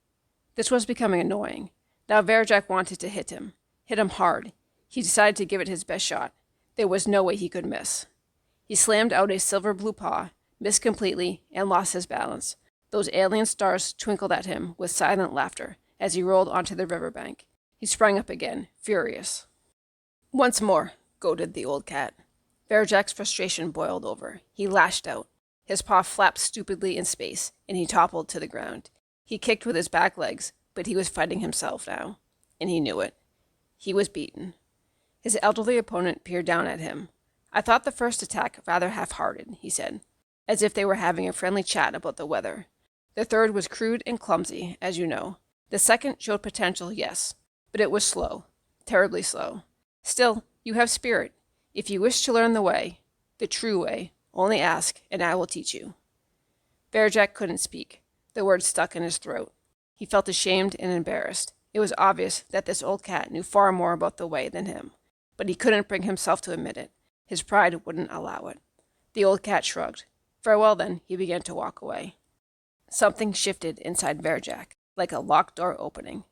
This was becoming annoying. Now Varjak wanted to hit him hard. He decided to give it his best shot. There was no way he could miss. He slammed out a silver blue paw, missed completely, and lost his balance. Those alien stars twinkled at him with silent laughter as he rolled onto the riverbank. He sprang up again, furious. Once more, goaded the old cat. Varjak's frustration boiled over. He lashed out. His paw flapped stupidly in space, and he toppled to the ground. He kicked with his back legs, but he was fighting himself now, and he knew it. He was beaten. His elderly opponent peered down at him. I thought the first attack rather half-hearted, he said, as if they were having a friendly chat about the weather. The third was crude and clumsy, as you know. The second showed potential, yes, but it was slow, terribly slow. Still, you have spirit. If you wish to learn the way, the true way, only ask, and I will teach you. Varjak couldn't speak. The words stuck in his throat. He felt ashamed and embarrassed, It was obvious that this old cat knew far more about the way than him, but he couldn't bring himself to admit it. His pride wouldn't allow it. The old cat shrugged. Farewell, then. He began to walk away. Something shifted inside Varjak, like a locked door opening.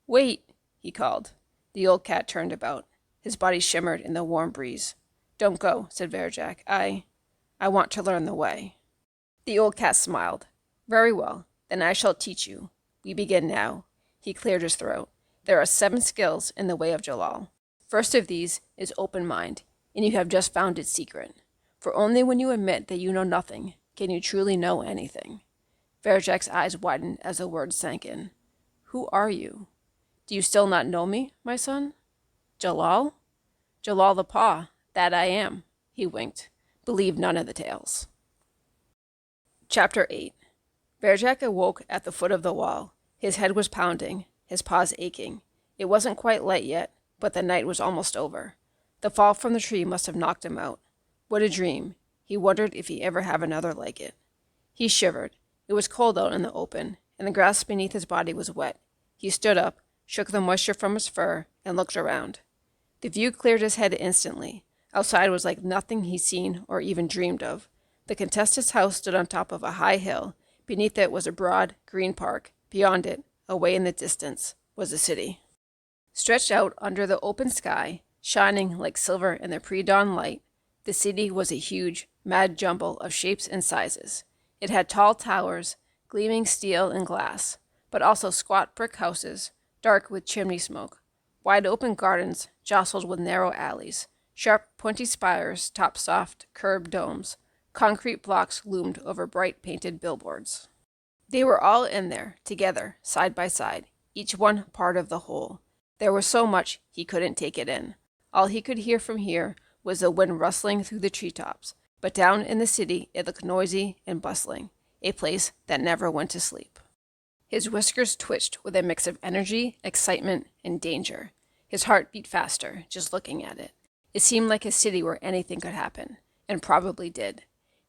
"Wait!" he called. The old cat turned about. His body shimmered in the warm breeze. "Don't go," said Varjak. I want to learn the way." The old cat smiled. "Very well. Then I shall teach you. We begin now." He cleared his throat. "There are 7 skills in the way of Jalal. First of these is open mind, and you have just found its secret. For only when you admit that you know nothing can you truly know anything." Varjak's eyes widened as the words sank in. "Who are you? Do you still not know me, my son?" "Jalal?" "Jalal the Paw, that I am." He winked. "Believe none of the tales." Chapter 8. Varjak awoke at the foot of the wall. His head was pounding, his paws aching. It wasn't quite light yet, but the night was almost over. The fall from the tree must have knocked him out. What a dream. He wondered if he'd ever have another like it. He shivered. It was cold out in the open, and the grass beneath his body was wet. He stood up, shook the moisture from his fur, and looked around. The view cleared his head instantly. Outside was like nothing he'd seen or even dreamed of. The Contessa's house stood on top of a high hill. Beneath it was a broad, green park. Beyond it, away in the distance, was the city. Stretched out under the open sky, shining like silver in the pre-dawn light, the city was a huge, mad jumble of shapes and sizes. It had tall towers, gleaming steel and glass, but also squat brick houses, dark with chimney smoke, wide-open gardens jostled with narrow alleys, sharp, pointy spires topped soft, curved domes. Concrete blocks loomed over bright painted billboards. They were all in there, together, side by side, each one part of the whole. There was so much he couldn't take it in. All he could hear from here was the wind rustling through the treetops, but down in the city it looked noisy and bustling, a place that never went to sleep. His whiskers twitched with a mix of energy, excitement, and danger. His heart beat faster, just looking at it. It seemed like a city where anything could happen, and probably did.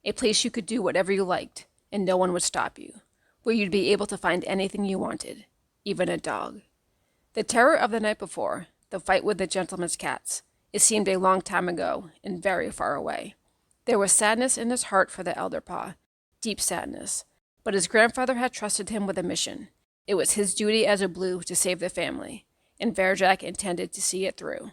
A place you could do whatever you liked, and no one would stop you. Where you'd be able to find anything you wanted, even a dog. The terror of the night before, the fight with the gentleman's cats, it seemed a long time ago and very far away. There was sadness in his heart for the elder Paw, deep sadness, but his grandfather had trusted him with a mission. It was his duty as a Blue to save the family, and Varjak intended to see it through.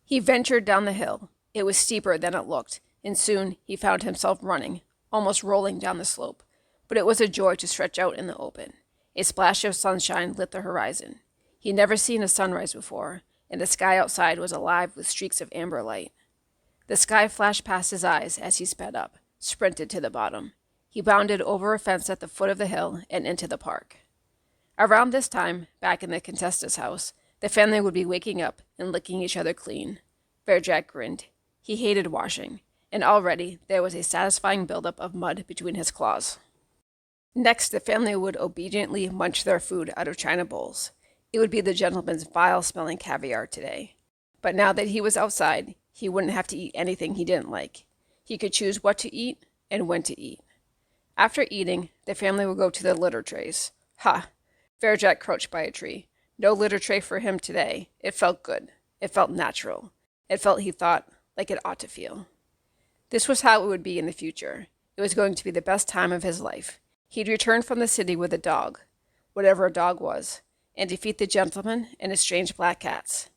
He ventured down the hill. It was steeper than it looked, and soon he found himself running, almost rolling down the slope. But it was a joy to stretch out in the open. A splash of sunshine lit the horizon. He'd never seen a sunrise before, and the sky outside was alive with streaks of amber light. The sky flashed past his eyes as he sped up, sprinted to the bottom. He bounded over a fence at the foot of the hill and into the park. Around this time, back in the Contessa's house, the family would be waking up and licking each other clean. Varjak grinned. He hated washing, and already there was a satisfying buildup of mud between his claws. Next, the family would obediently munch their food out of china bowls. It would be the gentleman's vile-smelling caviar today. But now that he was outside, he wouldn't have to eat anything he didn't like. He could choose what to eat and when to eat. After eating, the family would go to the litter trays. Ha! Varjak crouched by a tree. No litter tray for him today. It felt good. It felt natural. It felt, he thought, like it ought to feel. This was how it would be in the future. It was going to be the best time of his life. He'd return from the city with a dog, whatever a dog was, and defeat the gentleman and his strange black cats.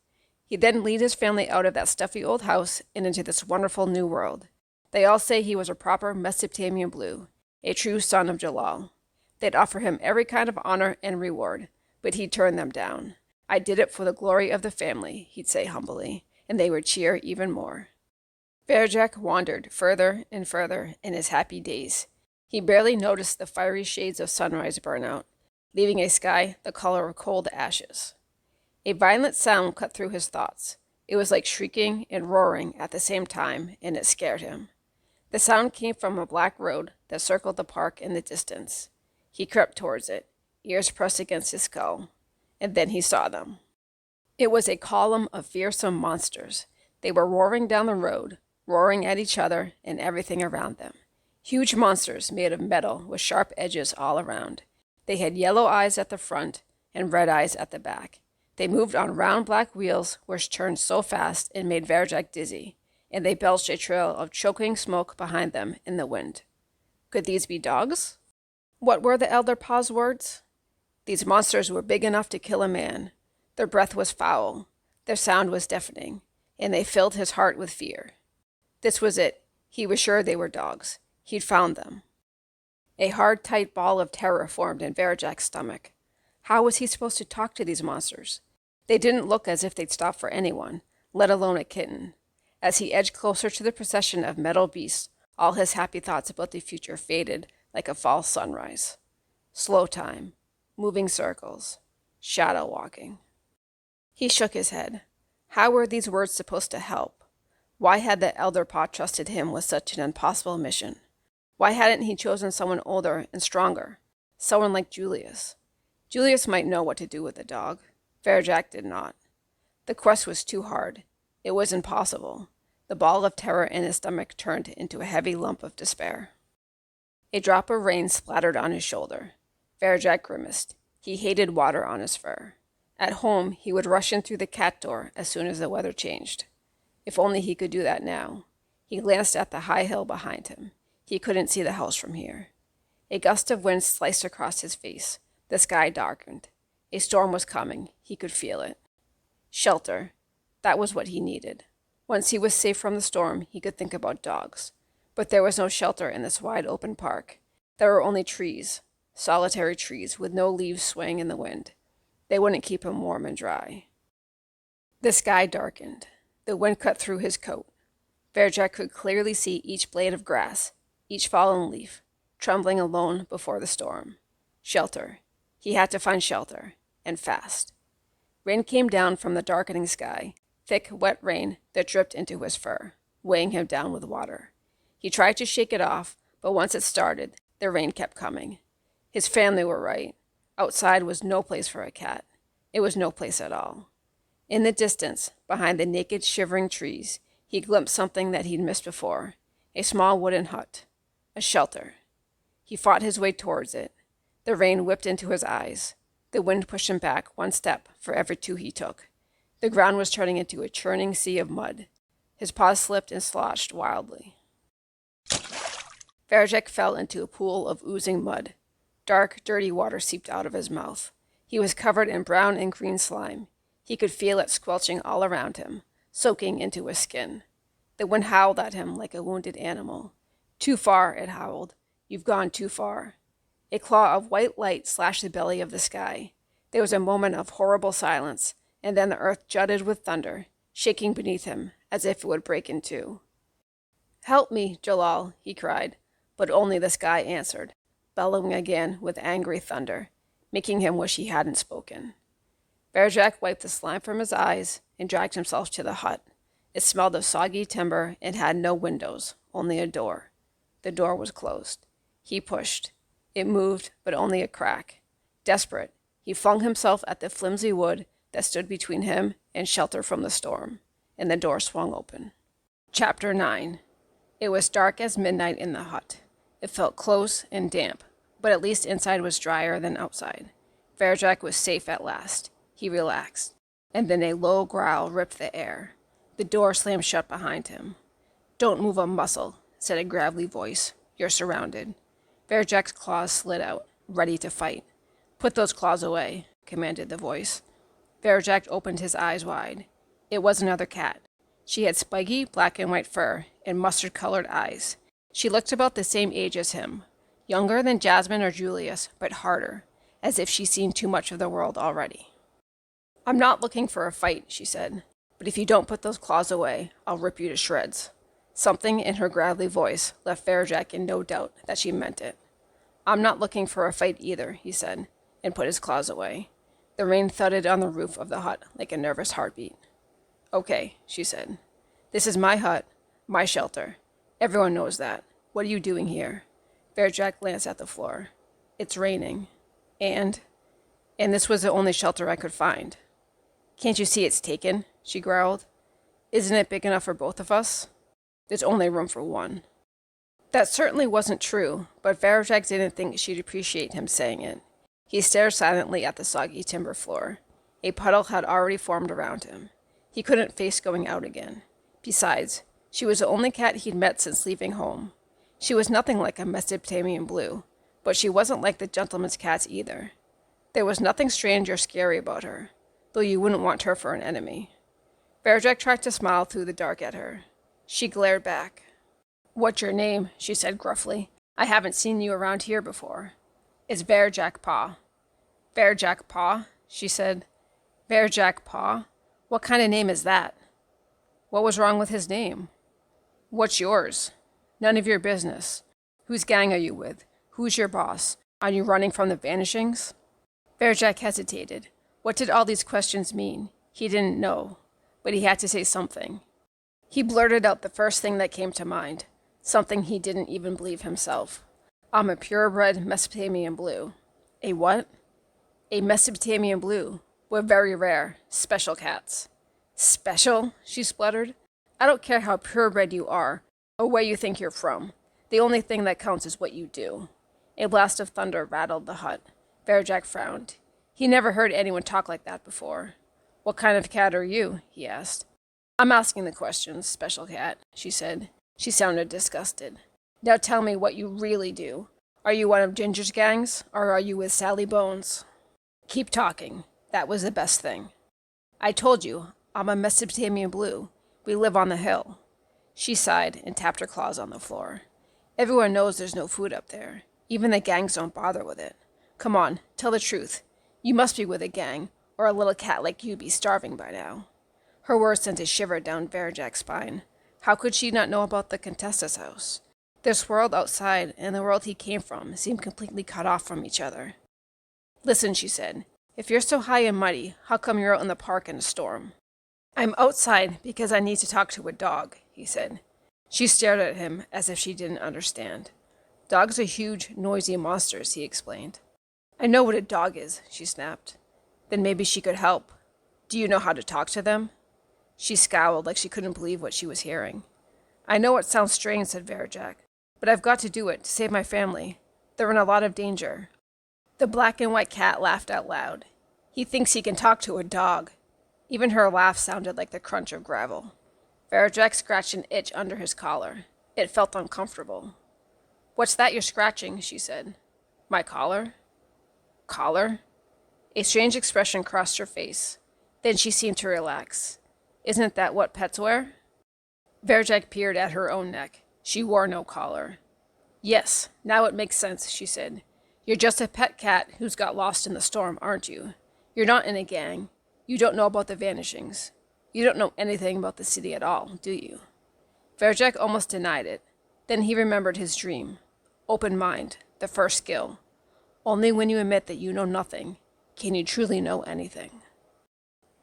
He'd then lead his family out of that stuffy old house and into this wonderful new world. They all say he was a proper Mesopotamian Blue, a true son of Jalal. They'd offer him every kind of honor and reward, but he'd turn them down. "I did it for the glory of the family," he'd say humbly, and they would cheer even more. Varjak wandered further and further in his happy days. He barely noticed the fiery shades of sunrise burn out, leaving a sky the color of cold ashes. A violent sound cut through his thoughts. It was like shrieking and roaring at the same time, and it scared him. The sound came from a black road that circled the park in the distance. He crept towards it, ears pressed against his skull, and then he saw them. It was a column of fearsome monsters. They were roaring down the road, roaring at each other and everything around them. Huge monsters made of metal with sharp edges all around. They had yellow eyes at the front and red eyes at the back. They moved on round black wheels which turned so fast it made Varjak dizzy, and they belched a trail of choking smoke behind them in the wind. Could these be dogs? What were the Elder Paw's words? These monsters were big enough to kill a man. Their breath was foul. Their sound was deafening, and they filled his heart with fear. This was it. He was sure they were dogs. He'd found them. A hard, tight ball of terror formed in Varjak's stomach. How was he supposed to talk to these monsters? They didn't look as if they'd stop for anyone, let alone a kitten. As he edged closer to the procession of metal beasts, all his happy thoughts about the future faded like a false sunrise. Slow time, moving circles, shadow walking. He shook his head. How were these words supposed to help? Why had the Elder Paw trusted him with such an impossible mission? Why hadn't he chosen someone older and stronger? Someone like Julius. Julius might know what to do with the dog. Varjak did not. The quest was too hard. It was impossible. The ball of terror in his stomach turned into a heavy lump of despair. A drop of rain splattered on his shoulder. Varjak grimaced. He hated water on his fur. At home, he would rush in through the cat door as soon as the weather changed. If only he could do that now. He glanced at the high hill behind him. He couldn't see the house from here. A gust of wind sliced across his face. The sky darkened. A storm was coming. He could feel it. Shelter. That was what he needed. Once he was safe from the storm, he could think about dogs. But there was no shelter in this wide open park. There were only trees, solitary trees with no leaves swaying in the wind. They wouldn't keep him warm and dry. The sky darkened. The wind cut through his coat. Varjak could clearly see each blade of grass, each fallen leaf, trembling alone before the storm. Shelter. He had to find shelter, and fast. Rain came down from the darkening sky, thick, wet rain that dripped into his fur, weighing him down with water. He tried to shake it off, but once it started, the rain kept coming. His family were right. Outside was no place for a cat. It was no place at all. In the distance, behind the naked, shivering trees, he glimpsed something that he'd missed before, a small wooden hut, a shelter. He fought his way towards it. The rain whipped into his eyes. The wind pushed him back one step for every two he took. The ground was turning into a churning sea of mud. His paws slipped and sloshed wildly. Varjak fell into a pool of oozing mud. Dark, dirty water seeped out of his mouth. He was covered in brown and green slime. He could feel it squelching all around him, soaking into his skin. The wind howled at him like a wounded animal. Too far, it howled. You've gone too far. A claw of white light slashed the belly of the sky. There was a moment of horrible silence, and then the earth jutted with thunder, shaking beneath him as if it would break in two. "Help me, Jalal," he cried, but only the sky answered, bellowing again with angry thunder, making him wish he hadn't spoken. Varjak wiped the slime from his eyes and dragged himself to the hut. It smelled of soggy timber and had no windows, only a door. The door was closed. He pushed. It moved, but only a crack. Desperate, he flung himself at the flimsy wood that stood between him and shelter from the storm, and the door swung open. Chapter 9. It was dark as midnight in the hut. It felt close and damp, but at least inside was drier than outside. Varjak was safe at last. He relaxed, and then a low growl ripped the air. The door slammed shut behind him. "Don't move a muscle," said a gravelly voice. "You're surrounded." Varjak's claws slid out, ready to fight. "Put those claws away," commanded the voice. Varjak opened his eyes wide. It was another cat. She had spiky black and white fur and mustard-colored eyes. She looked about the same age as him, younger than Jasmine or Julius, but harder, as if she'd seen too much of the world already. "I'm not looking for a fight," she said, "but if you don't put those claws away, I'll rip you to shreds." Something in her gravelly voice left Varjak in no doubt that she meant it. "I'm not looking for a fight either," he said, and put his claws away. The rain thudded on the roof of the hut like a nervous heartbeat. "Okay," she said. "This is my hut, my shelter. Everyone knows that. What are you doing here?" Varjak glanced at the floor. "It's raining. And this was the only shelter I could find." "Can't you see it's taken?" she growled. "Isn't it big enough for both of us?" "There's only room for one." That certainly wasn't true, but Varjak didn't think she'd appreciate him saying it. He stared silently at the soggy timber floor. A puddle had already formed around him. He couldn't face going out again. Besides, she was the only cat he'd met since leaving home. She was nothing like a Mesopotamian Blue, but she wasn't like the gentleman's cats either. There was nothing strange or scary about her, though you wouldn't want her for an enemy. Varjak tried to smile through the dark at her. She glared back. "What's your name?" she said gruffly. "I haven't seen you around here before." "It's Varjak Paw." "Varjak Paw?" she said. "Varjak Paw? What kind of name is that?" "What was wrong with his name?" "What's yours?" "None of your business. Whose gang are you with? Who's your boss? Are you running from the Vanishings?" Varjak hesitated. What did all these questions mean? He didn't know, but he had to say something. He blurted out the first thing that came to mind, something he didn't even believe himself. "I'm a purebred Mesopotamian Blue." "A what?" "A Mesopotamian Blue. We're very rare. Special cats." "Special?" she spluttered. "I don't care how purebred you are, or where you think you're from. The only thing that counts is what you do." A blast of thunder rattled the hut. Varjak frowned. He never heard anyone talk like that before. "What kind of cat are you?" he asked. "I'm asking the questions, special cat," she said. She sounded disgusted. "Now tell me what you really do. Are you one of Ginger's gangs, or are you with Sally Bones?" "Keep talking. That was the best thing." "I told you, I'm a Mesopotamian Blue. We live on the hill." She sighed and tapped her claws on the floor. "Everyone knows there's no food up there. Even the gangs don't bother with it. Come on, tell the truth. You must be with a gang, or a little cat like you'd be starving by now." Her words sent a shiver down Varjak's spine. How could she not know about the Contessa's house? This world outside and the world he came from seemed completely cut off from each other. "Listen," she said. "If you're so high and mighty, how come you're out in the park in a storm?" "I'm outside because I need to talk to a dog," he said. She stared at him as if she didn't understand. "Dogs are huge, noisy monsters," he explained. "I know what a dog is," she snapped. Then maybe she could help. "Do you know how to talk to them?" She scowled like she couldn't believe what she was hearing. "I know it sounds strange," said Varjak, "but I've got to do it to save my family. They're in a lot of danger." The black and white cat laughed out loud. "He thinks he can talk to a dog." Even her laugh sounded like the crunch of gravel. Varjak scratched an itch under his collar. It felt uncomfortable. "What's that you're scratching?" she said. "My collar." "Collar?" A strange expression crossed her face. Then she seemed to relax. "Isn't that what pets wear?" Varjak peered at her own neck. She wore no collar. "Yes, now it makes sense," she said. "You're just a pet cat who's got lost in the storm, aren't you? You're not in a gang. You don't know about the Vanishings. You don't know anything about the city at all, do you?" Varjak almost denied it. Then he remembered his dream. Open mind, the first skill. Only when you admit that you know nothing can you truly know anything.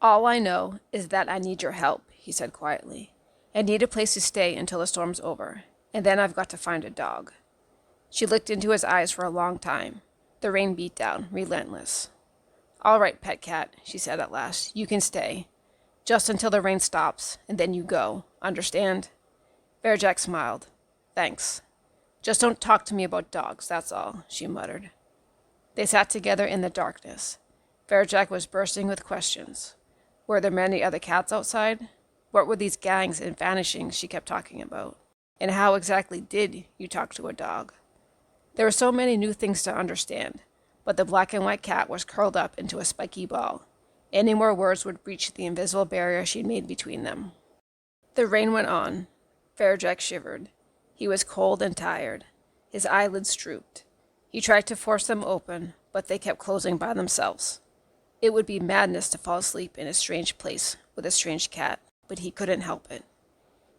"All I know is that I need your help," he said quietly. "I need a place to stay until the storm's over, and then I've got to find a dog." She looked into his eyes for a long time. The rain beat down, relentless. "All right, pet cat," she said at last. "You can stay. Just until the rain stops, and then you go. Understand?" Varjak smiled. "Thanks. Just don't talk to me about dogs, that's all," she muttered. They sat together in the darkness. Varjak was bursting with questions. Were there many other cats outside? What were these gangs and vanishings she kept talking about? And how exactly did you talk to a dog? There were so many new things to understand, but the black and white cat was curled up into a spiky ball. Any more words would breach the invisible barrier she'd made between them. The rain went on. Varjak shivered. He was cold and tired. His eyelids drooped. He tried to force them open, but they kept closing by themselves. It would be madness to fall asleep in a strange place with a strange cat, but he couldn't help it.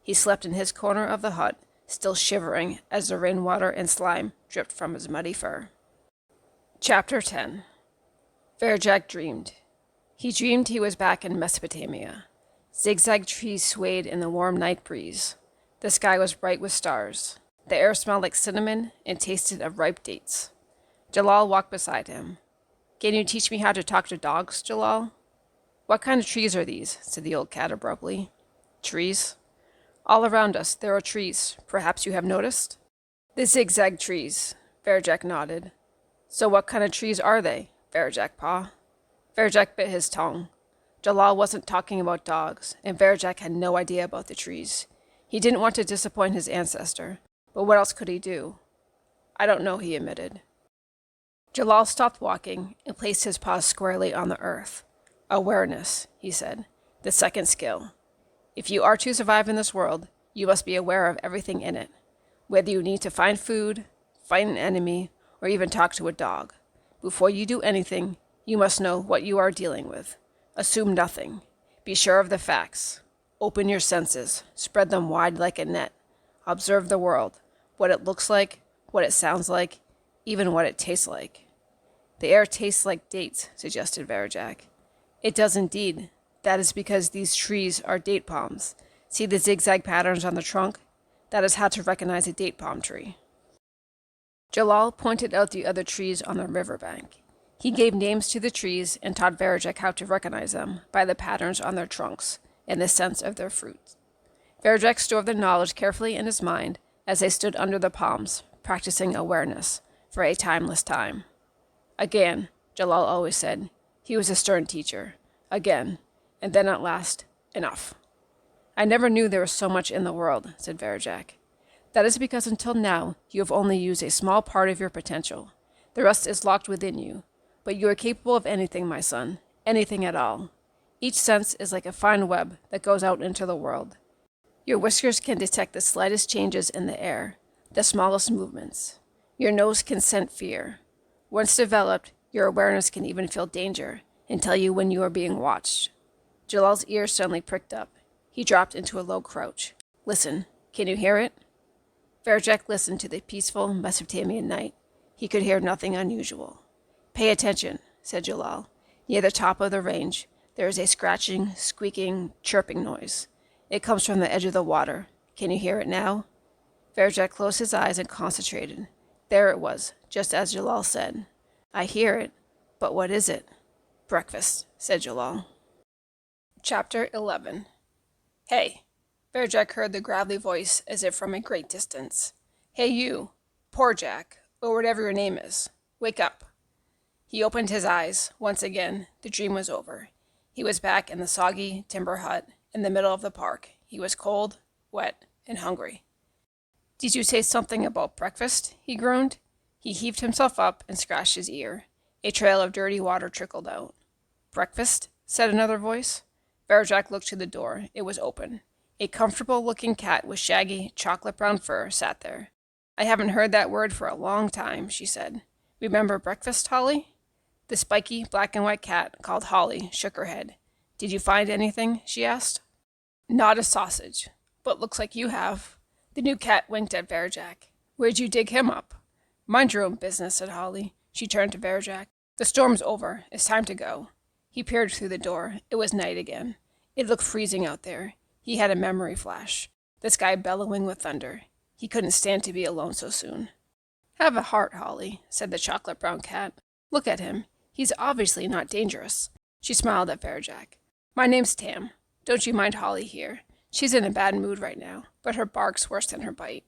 He slept in his corner of the hut, still shivering as the rainwater and slime dripped from his muddy fur. Chapter 10. Varjak dreamed. He dreamed he was back in Mesopotamia. Zigzag trees swayed in the warm night breeze. The sky was bright with stars. The air smelled like cinnamon and tasted of ripe dates. Jalal walked beside him. "Can you teach me how to talk to dogs, Jalal?" "What kind of trees are these?" said the old cat abruptly. "Trees?" "All around us there are trees. Perhaps you have noticed?" "The zigzag trees," Varjak nodded. "So what kind of trees are they?" Varjak Paw. Varjak bit his tongue. Jalal wasn't talking about dogs, and Varjak had no idea about the trees. He didn't want to disappoint his ancestor, but what else could he do? I don't know, he admitted. Jalal stopped walking and placed his paws squarely on the earth. Awareness, he said, the second skill. If you are to survive in this world, you must be aware of everything in it, whether you need to find food, fight an enemy, or even talk to a dog. Before you do anything, you must know what you are dealing with. Assume nothing. Be sure of the facts. Open your senses. Spread them wide like a net. Observe the world, what it looks like, what it sounds like, even what it tastes like. The air tastes like dates, suggested Varjak. It does indeed. That is because these trees are date palms. See the zigzag patterns on the trunk? That is how to recognize a date palm tree. Jalal pointed out the other trees on the riverbank. He gave names to the trees and taught Varjak how to recognize them by the patterns on their trunks and the scents of their fruits. Varjak stored the knowledge carefully in his mind as they stood under the palms, practicing awareness for a timeless time. Again, Jalal always said. He was a stern teacher. Again, and then at last, enough. I never knew there was so much in the world, said Varjak. That is because until now you have only used a small part of your potential. The rest is locked within you. But you are capable of anything, my son, anything at all. Each sense is like a fine web that goes out into the world. Your whiskers can detect the slightest changes in the air, the smallest movements. Your nose can scent fear. Once developed, your awareness can even feel danger and tell you when you are being watched. Jalal's ears suddenly pricked up. He dropped into a low crouch. Listen, can you hear it? Varjak listened to the peaceful Mesopotamian night. He could hear nothing unusual. Pay attention, said Jalal. Near the top of the range, there is a scratching, squeaking, chirping noise. It comes from the edge of the water. Can you hear it now? Varjak closed his eyes and concentrated. There it was, just as Jalal said. I hear it, but what is it? Breakfast, said Jalal. Chapter 11. Hey, Varjak heard the gravelly voice as if from a great distance. Hey you, poor Jack, or whatever your name is. Wake up. He opened his eyes. Once again, the dream was over. He was back in the soggy timber hut in the middle of the park. He was cold, wet, and hungry. Did you say something about breakfast? He groaned. He heaved himself up and scratched his ear. A trail of dirty water trickled out. Breakfast? Said another voice. Varjak looked to the door. It was open. A comfortable-looking cat with shaggy, chocolate-brown fur sat there. I haven't heard that word for a long time, she said. Remember breakfast, Holly? The spiky, black-and-white cat, called Holly, shook her head. Did you find anything? She asked. Not a sausage, but looks like you have. The new cat winked at Varjak. Where'd you dig him up? Mind your own business, said Holly. She turned to Varjak. The storm's over. It's time to go. He peered through the door. It was night again. It looked freezing out there. He had a memory flash. The sky bellowing with thunder. He couldn't stand to be alone so soon. Have a heart, Holly, said the chocolate-brown cat. Look at him. He's obviously not dangerous. She smiled at Varjak. My name's Tam. Don't you mind Holly here. She's in a bad mood right now, but her bark's worse than her bite.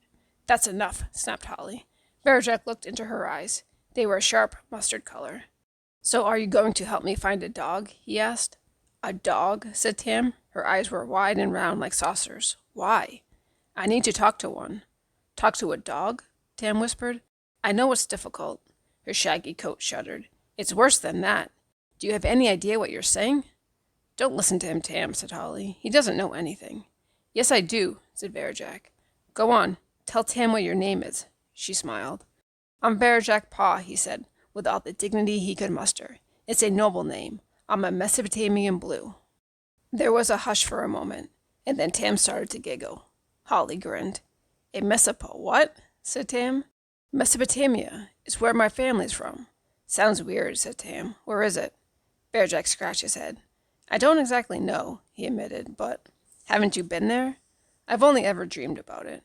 That's enough, snapped Holly. Varjak looked into her eyes. They were a sharp mustard color. So are you going to help me find a dog? He asked. A dog? Said Tam. Her eyes were wide and round like saucers. Why? I need to talk to one. Talk to a dog? Tam whispered. I know it's difficult. Her shaggy coat shuddered. It's worse than that. Do you have any idea what you're saying? Don't listen to him, Tam, said Holly. He doesn't know anything. Yes, I do, said Varjak. Go on. Tell Tam what your name is. She smiled. I'm Varjak Paw, he said, with all the dignity he could muster. It's a noble name. I'm a Mesopotamian Blue. There was a hush for a moment, and then Tam started to giggle. Holly grinned. A what? Said Tam. Mesopotamia. It's where my family's from. Sounds weird, said Tam. Where is it? Varjak scratched his head. I don't exactly know, he admitted, but haven't you been there? I've only ever dreamed about it.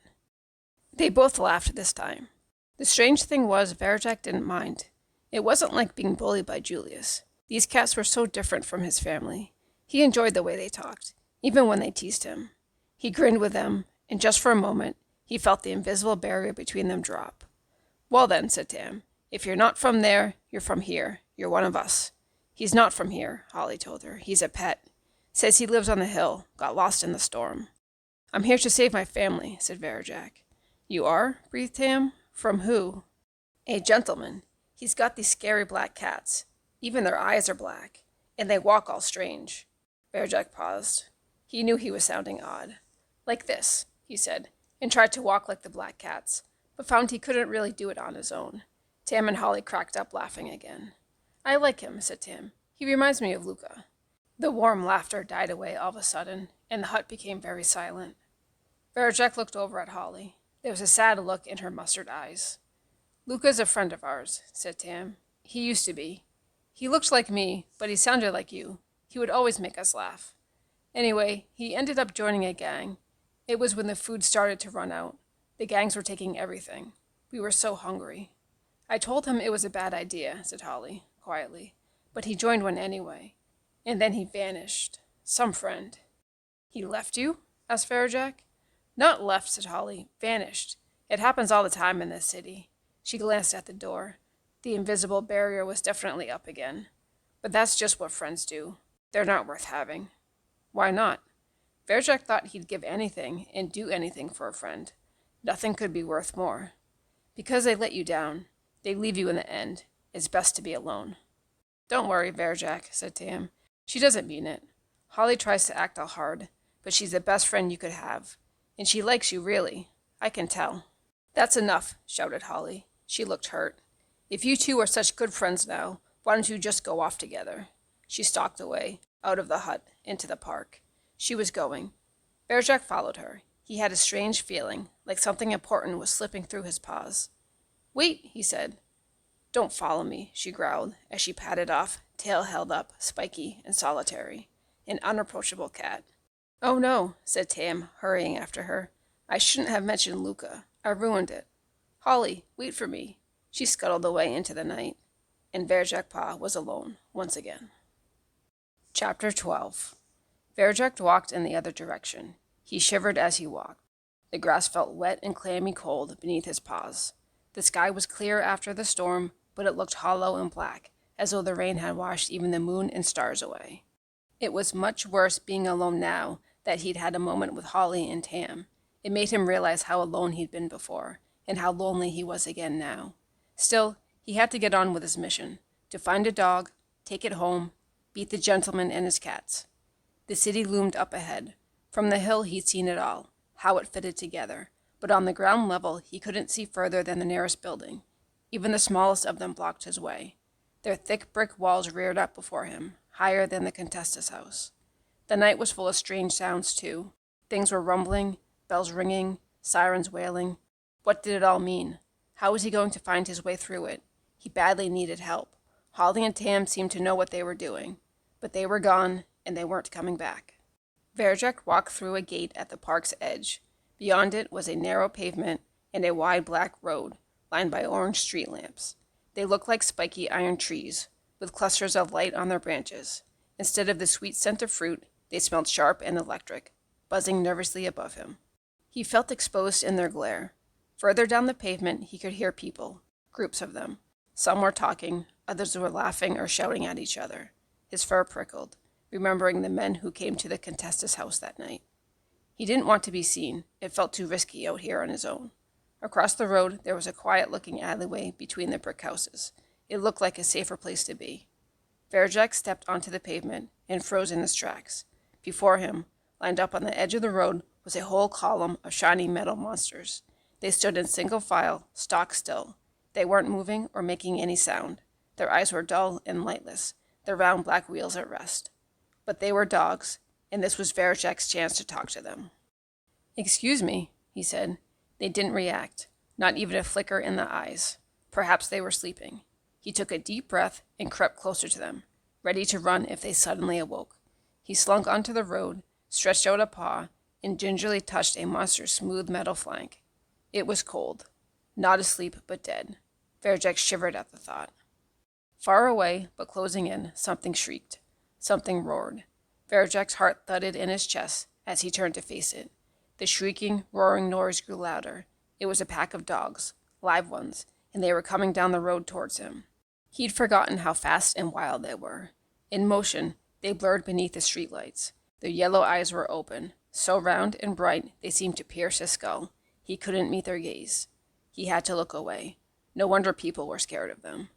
They both laughed this time. The strange thing was Varjak didn't mind. It wasn't like being bullied by Julius. These cats were so different from his family. He enjoyed the way they talked, even when they teased him. He grinned with them, and just for a moment, he felt the invisible barrier between them drop. Well then, said Tam, if you're not from there, you're from here. You're one of us." "He's not from here," Holly told her. "He's a pet. Says he lives on the hill, got lost in the storm." "I'm here to save my family," said Varjak. "You are?" breathed Tam. "From who?" "A gentleman. He's got these scary black cats. Even their eyes are black. And they walk all strange." Varjak paused. He knew he was sounding odd. "Like this," he said, and tried to walk like the black cats, but found he couldn't really do it on his own. Tam and Holly cracked up laughing again. "I like him," said Tam. "He reminds me of Luca." The warm laughter died away all of a sudden, and the hut became very silent. Varjak looked over at Holly. There was a sad look in her mustard eyes. "Luca's a friend of ours," said Tam. "He used to be. He looked like me, but he sounded like you. He would always make us laugh. Anyway, he ended up joining a gang. It was when the food started to run out. The gangs were taking everything. We were so hungry. I told him it was a bad idea," said Holly, quietly, "but he joined one anyway. And then he vanished. Some friend." "He left you?" asked Varjak. "Not left," said Holly. "Vanished. It happens all the time in this city." She glanced at the door. The invisible barrier was definitely up again. "But that's just what friends do. They're not worth having." "Why not?" Varjak thought he'd give anything and do anything for a friend. Nothing could be worth more. "Because they let you down. They leave you in the end. It's best to be alone." "Don't worry, Varjak," said Tam. "She doesn't mean it. Holly tries to act all hard, but she's the best friend you could have. And she likes you, really. I can tell." "That's enough," shouted Holly. She looked hurt. "If you two are such good friends now, why don't you just go off together?" She stalked away, out of the hut, into the park. She was going. Varjak followed her. He had a strange feeling, like something important was slipping through his paws. "Wait," he said. "Don't follow me," she growled, as she padded off, tail held up, spiky and solitary. An unapproachable cat. "Oh no," said Tam, hurrying after her. "I shouldn't have mentioned Luca. I ruined it. Holly, wait for me." She scuttled away into the night, and Varjak Paw was alone once again. Chapter 12. Varjak walked in the other direction. He shivered as he walked. The grass felt wet and clammy cold beneath his paws. The sky was clear after the storm, but it looked hollow and black, as though the rain had washed even the moon and stars away. It was much worse being alone now that he'd had a moment with Holly and Tam. It made him realize how alone he'd been before, and how lonely he was again now. Still, he had to get on with his mission, to find a dog, take it home, beat the gentleman and his cats. The city loomed up ahead. From the hill he'd seen it all, how it fitted together, but on the ground level he couldn't see further than the nearest building. Even the smallest of them blocked his way. Their thick brick walls reared up before him, higher than the Contessa's house. The night was full of strange sounds, too. Things were rumbling, bells ringing, sirens wailing. What did it all mean? How was he going to find his way through it? He badly needed help. Holly and Tam seemed to know what they were doing, but they were gone, and they weren't coming back. Varjak walked through a gate at the park's edge. Beyond it was a narrow pavement and a wide black road, lined by orange street lamps. They looked like spiky iron trees, with clusters of light on their branches. Instead of the sweet scent of fruit, they smelled sharp and electric, buzzing nervously above him. He felt exposed in their glare. Further down the pavement he could hear people, groups of them. Some were talking, others were laughing or shouting at each other. His fur prickled, remembering the men who came to the Contessa's house that night. He didn't want to be seen. It felt too risky out here on his own. Across the road there was a quiet-looking alleyway between the brick houses. It looked like a safer place to be. Varjak stepped onto the pavement and froze in his tracks. Before him, lined up on the edge of the road, was a whole column of shiny metal monsters. They stood in single file, stock still. They weren't moving or making any sound. Their eyes were dull and lightless, their round black wheels at rest. But they were dogs, and this was Varjak's chance to talk to them. "Excuse me," he said. They didn't react, not even a flicker in the eyes. Perhaps they were sleeping. He took a deep breath and crept closer to them, ready to run if they suddenly awoke. He slunk onto the road, stretched out a paw, and gingerly touched a monster's smooth metal flank. It was cold. Not asleep, but dead. Varjak shivered at the thought. Far away, but closing in, something shrieked. Something roared. Varjak's heart thudded in his chest as he turned to face it. The shrieking, roaring noise grew louder. It was a pack of dogs, live ones, and they were coming down the road towards him. He'd forgotten how fast and wild they were. In motion, they blurred beneath the streetlights. Their yellow eyes were open, so round and bright they seemed to pierce his skull. He couldn't meet their gaze. He had to look away. No wonder people were scared of them.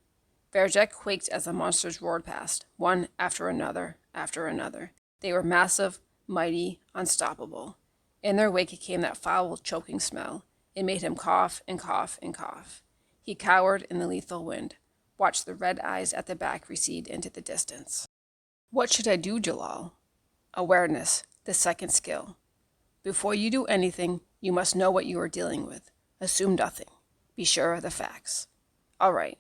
Varjak quaked as the monsters roared past, one after another, after another. They were massive, mighty, unstoppable. In their wake came that foul, choking smell. It made him cough and cough and cough. He cowered in the lethal wind, watched the red eyes at the back recede into the distance. What should I do, Jalal? Awareness, the second skill. Before you do anything, you must know what you are dealing with. Assume nothing. Be sure of the facts. All right.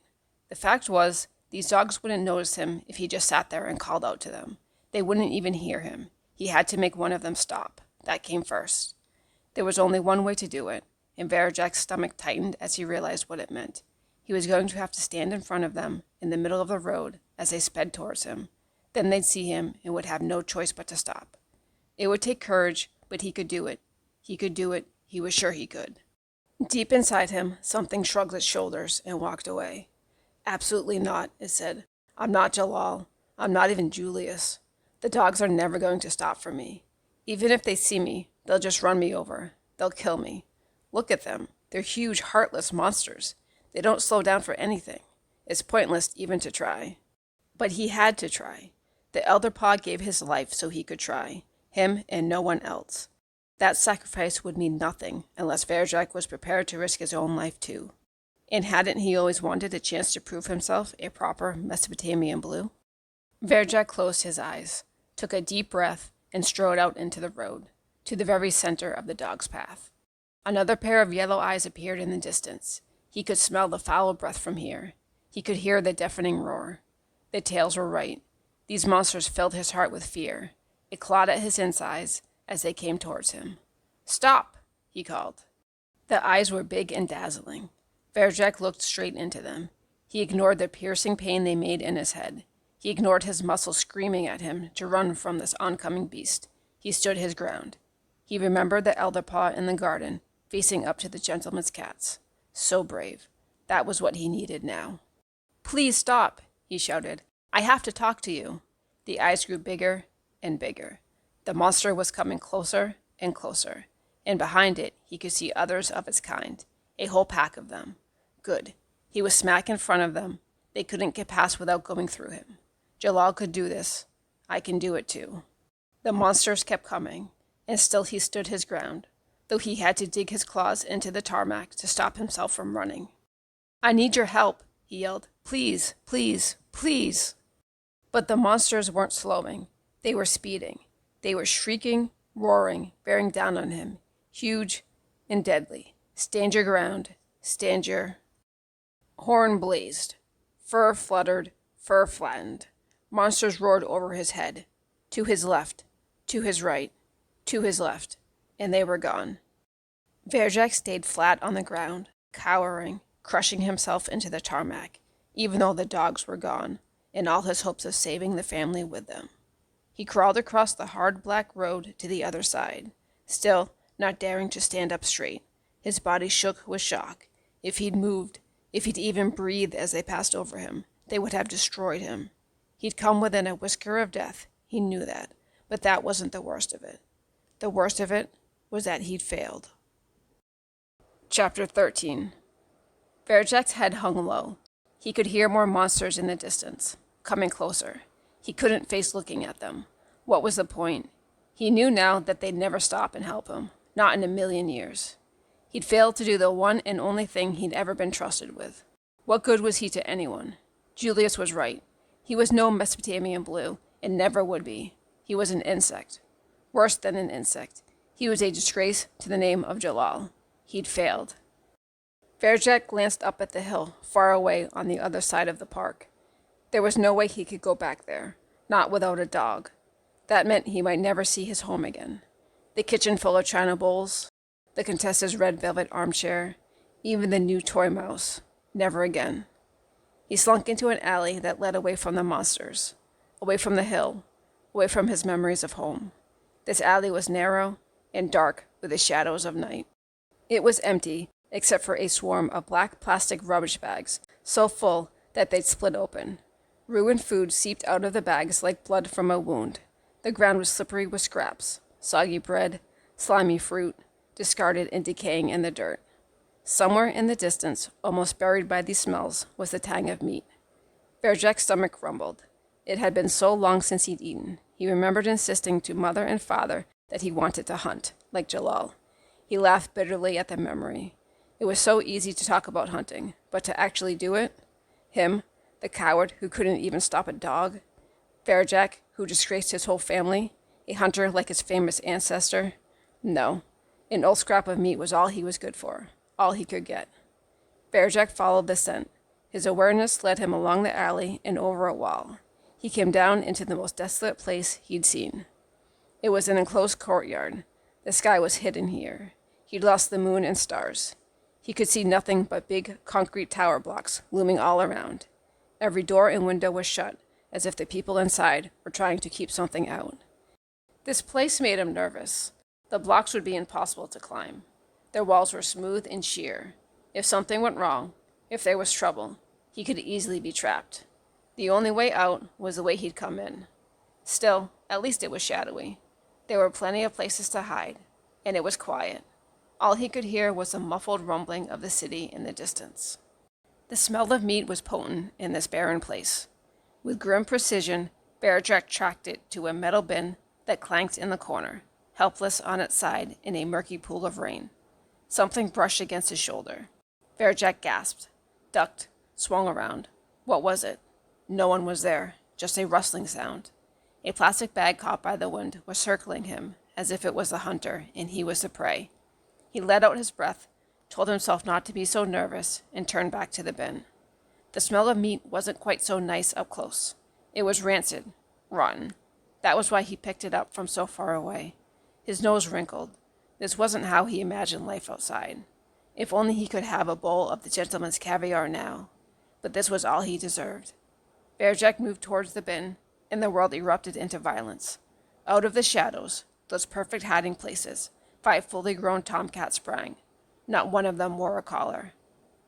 The fact was, these dogs wouldn't notice him if he just sat there and called out to them. They wouldn't even hear him. He had to make one of them stop. That came first. There was only one way to do it, and Varjak's stomach tightened as he realized what it meant. He was going to have to stand in front of them, in the middle of the road, as they sped towards him. Then they'd see him and would have no choice but to stop. It would take courage, but he could do it. He could do it. He was sure he could. Deep inside him, something shrugged its shoulders and walked away. Absolutely not, it said. I'm not Jalal. I'm not even Julius. The dogs are never going to stop for me. Even if they see me, they'll just run me over. They'll kill me. Look at them. They're huge, heartless monsters. They don't slow down for anything. It's pointless even to try. But he had to try. The Elder Paw gave his life so he could try. Him and no one else. That sacrifice would mean nothing unless Varjak was prepared to risk his own life too. And hadn't he always wanted a chance to prove himself a proper Mesopotamian Blue? Varjak closed his eyes, took a deep breath, and strode out into the road, to the very center of the dog's path. Another pair of yellow eyes appeared in the distance. He could smell the foul breath from here. He could hear the deafening roar. The tales were right. These monsters filled his heart with fear. It clawed at his insides as they came towards him. "Stop!" he called. The eyes were big and dazzling. Varjak looked straight into them. He ignored the piercing pain they made in his head. He ignored his muscles screaming at him to run from this oncoming beast. He stood his ground. He remembered the Elder Paw in the garden, facing up to the gentleman's cats. So brave. That was what he needed now. "Please stop," he shouted. "I have to talk to you." The eyes grew bigger and bigger. The monster was coming closer and closer, and behind it he could see others of its kind, a whole pack of them. Good. He was smack in front of them. They couldn't get past without going through him. Jalal could do this. I can do it too. The monsters kept coming, and still he stood his ground, though he had to dig his claws into the tarmac to stop himself from running. "I need your help," he yelled. "Please, please, please." But the monsters weren't slowing. They were speeding. They were shrieking, roaring, bearing down on him, huge and deadly. Stand your ground. Stand your... Horn blazed. Fur fluttered, fur flattened. Monsters roared over his head. To his left, to his right, to his left, and they were gone. Varjak stayed flat on the ground, cowering, crushing himself into the tarmac, even though the dogs were gone, and all his hopes of saving the family with them. He crawled across the hard black road to the other side, still not daring to stand up straight. His body shook with shock. If he'd moved, if he'd even breathed as they passed over him, they would have destroyed him. He'd come within a whisker of death, he knew that, but that wasn't the worst of it. The worst of it was that he'd failed. Chapter 13. Varjak's head hung low. He could hear more monsters in the distance, coming closer. He couldn't face looking at them. What was the point? He knew now that they'd never stop and help him, not in a million years. He'd failed to do the one and only thing he'd ever been trusted with. What good was he to anyone? Julius was right. He was no Mesopotamian Blue, and never would be. He was an insect. Worse than an insect. He was a disgrace to the name of Jalal. He'd failed. Varjak glanced up at the hill, far away on the other side of the park. There was no way he could go back there, not without a dog. That meant he might never see his home again. The kitchen full of china bowls, the Contessa's red velvet armchair, even the new toy mouse. Never again. He slunk into an alley that led away from the monsters, away from the hill, away from his memories of home. This alley was narrow and dark with the shadows of night. It was empty, except for a swarm of black plastic rubbish bags, so full that they'd split open. Ruined food seeped out of the bags like blood from a wound. The ground was slippery with scraps, soggy bread, slimy fruit, discarded and decaying in the dirt. Somewhere in the distance, almost buried by these smells, was the tang of meat. Varjak's stomach rumbled. It had been so long since he'd eaten. He remembered insisting to mother and father that he wanted to hunt, like Jalal. He laughed bitterly at the memory. It was so easy to talk about hunting, but to actually do it? Him, the coward who couldn't even stop a dog? Varjak, who disgraced his whole family? A hunter like his famous ancestor? No. An old scrap of meat was all he was good for, all he could get. Varjak followed the scent. His awareness led him along the alley and over a wall. He came down into the most desolate place he'd seen. It was an enclosed courtyard. The sky was hidden here. He'd lost the moon and stars. He could see nothing but big concrete tower blocks looming all around. Every door and window was shut, as if the people inside were trying to keep something out. This place made him nervous. The blocks would be impossible to climb. Their walls were smooth and sheer. If something went wrong, if there was trouble, he could easily be trapped. The only way out was the way he'd come in. Still, at least it was shadowy. There were plenty of places to hide, and it was quiet. All he could hear was the muffled rumbling of the city in the distance. The smell of meat was potent in this barren place. With grim precision, Varjak tracked it to a metal bin that clanked in the corner, helpless on its side in a murky pool of rain. Something brushed against his shoulder. Varjak gasped, ducked, swung around. What was it? No one was there, just a rustling sound. A plastic bag caught by the wind was circling him, as if it was the hunter and he was the prey. He let out his breath, told himself not to be so nervous, and turned back to the bin. The smell of meat wasn't quite so nice up close. It was rancid, rotten. That was why he picked it up from so far away. His nose wrinkled. This wasn't how he imagined life outside. If only he could have a bowl of the gentleman's caviar now. But this was all he deserved. Varjak moved towards the bin, and the world erupted into violence. Out of the shadows, those perfect hiding places, 5 fully grown tomcats sprang. Not one of them wore a collar.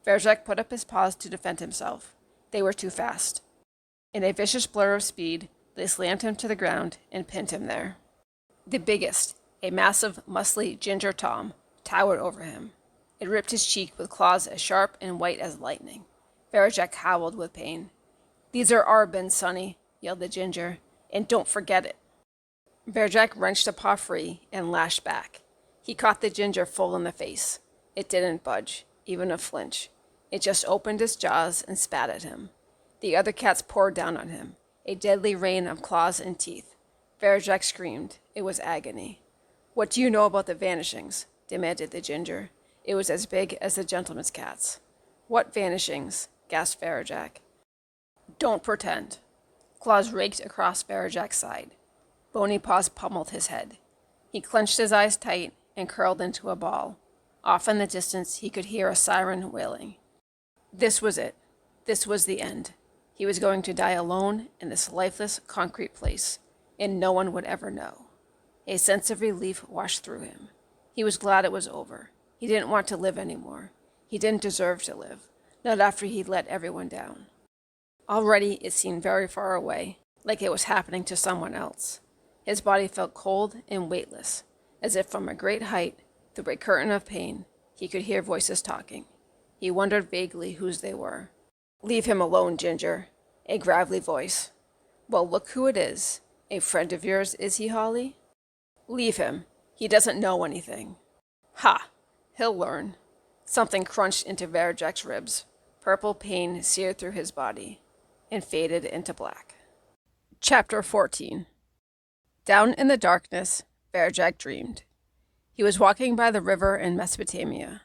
Varjak put up his paws to defend himself. They were too fast. In a vicious blur of speed, they slammed him to the ground and pinned him there. The biggest, a massive, muscly ginger tom, towered over him. It ripped his cheek with claws as sharp and white as lightning. Varjak howled with pain. "These are our bins, Sonny," yelled the ginger, "and don't forget it." Varjak wrenched a paw free and lashed back. He caught the ginger full in the face. It didn't budge, even a flinch. It just opened its jaws and spat at him. The other cats poured down on him, a deadly rain of claws and teeth. Varjak screamed. It was agony. "What do you know about the Vanishings?" demanded the ginger. It was as big as the gentleman's cats. "What Vanishings?" gasped Varjak. "Don't pretend." Claws raked across Varjak's side. Bony paws pummeled his head. He clenched his eyes tight and curled into a ball. Off in the distance, he could hear a siren wailing. This was it. This was the end. He was going to die alone in this lifeless, concrete place, and no one would ever know. A sense of relief washed through him. He was glad it was over. He didn't want to live anymore. He didn't deserve to live, not after he'd let everyone down. Already it seemed very far away, like it was happening to someone else. His body felt cold and weightless, as if from a great height, through a curtain of pain, he could hear voices talking. He wondered vaguely whose they were. "Leave him alone, Ginger," a gravelly voice. "Well, look who it is. A friend of yours, is he, Holly?" "Leave him. He doesn't know anything." "Ha! He'll learn." Something crunched into Varjak's ribs. Purple pain seared through his body and faded into black. Chapter 14. Down in the darkness, Varjak dreamed. He was walking by the river in Mesopotamia.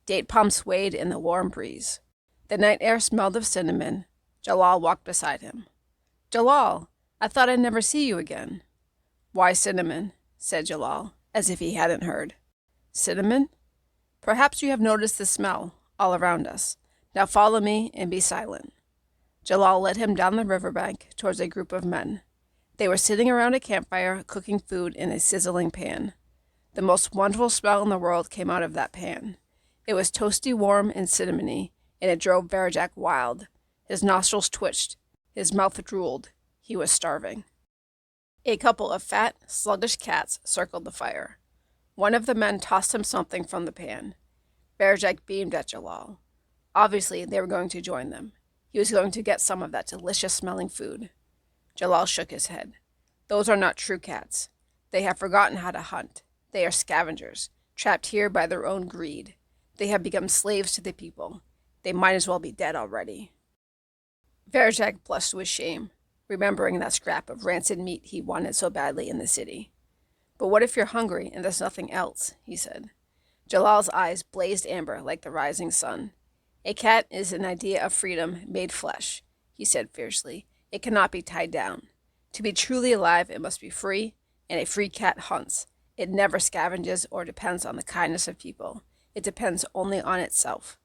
Date palms swayed in the warm breeze. The night air smelled of cinnamon. Jalal walked beside him. "Jalal, I thought I'd never see you again." "Why cinnamon?" said Jalal, as if he hadn't heard. "Cinnamon? Perhaps you have noticed the smell all around us. Now follow me and be silent." Jalal led him down the riverbank towards a group of men. They were sitting around a campfire cooking food in a sizzling pan. The most wonderful smell in the world came out of that pan. It was toasty warm and cinnamony, and it drove Varjak wild. His nostrils twitched. His mouth drooled. He was starving. A couple of fat, sluggish cats circled the fire. One of the men tossed him something from the pan. Varjak beamed at Jalal. Obviously, they were going to join them. He was going to get some of that delicious-smelling food. Jalal shook his head. Those are not true cats. They have forgotten how to hunt. They are scavengers, trapped here by their own greed. They have become slaves to the people. They might as well be dead already. Varjak blushed with shame, remembering that scrap of rancid meat he wanted so badly in the city. But what if you're hungry and there's nothing else, he said. Jalal's eyes blazed amber like the rising sun. A cat is an idea of freedom made flesh, he said fiercely. It cannot be tied down. To be truly alive, it must be free, and a free cat hunts. It never scavenges or depends on the kindness of people. It depends only on itself.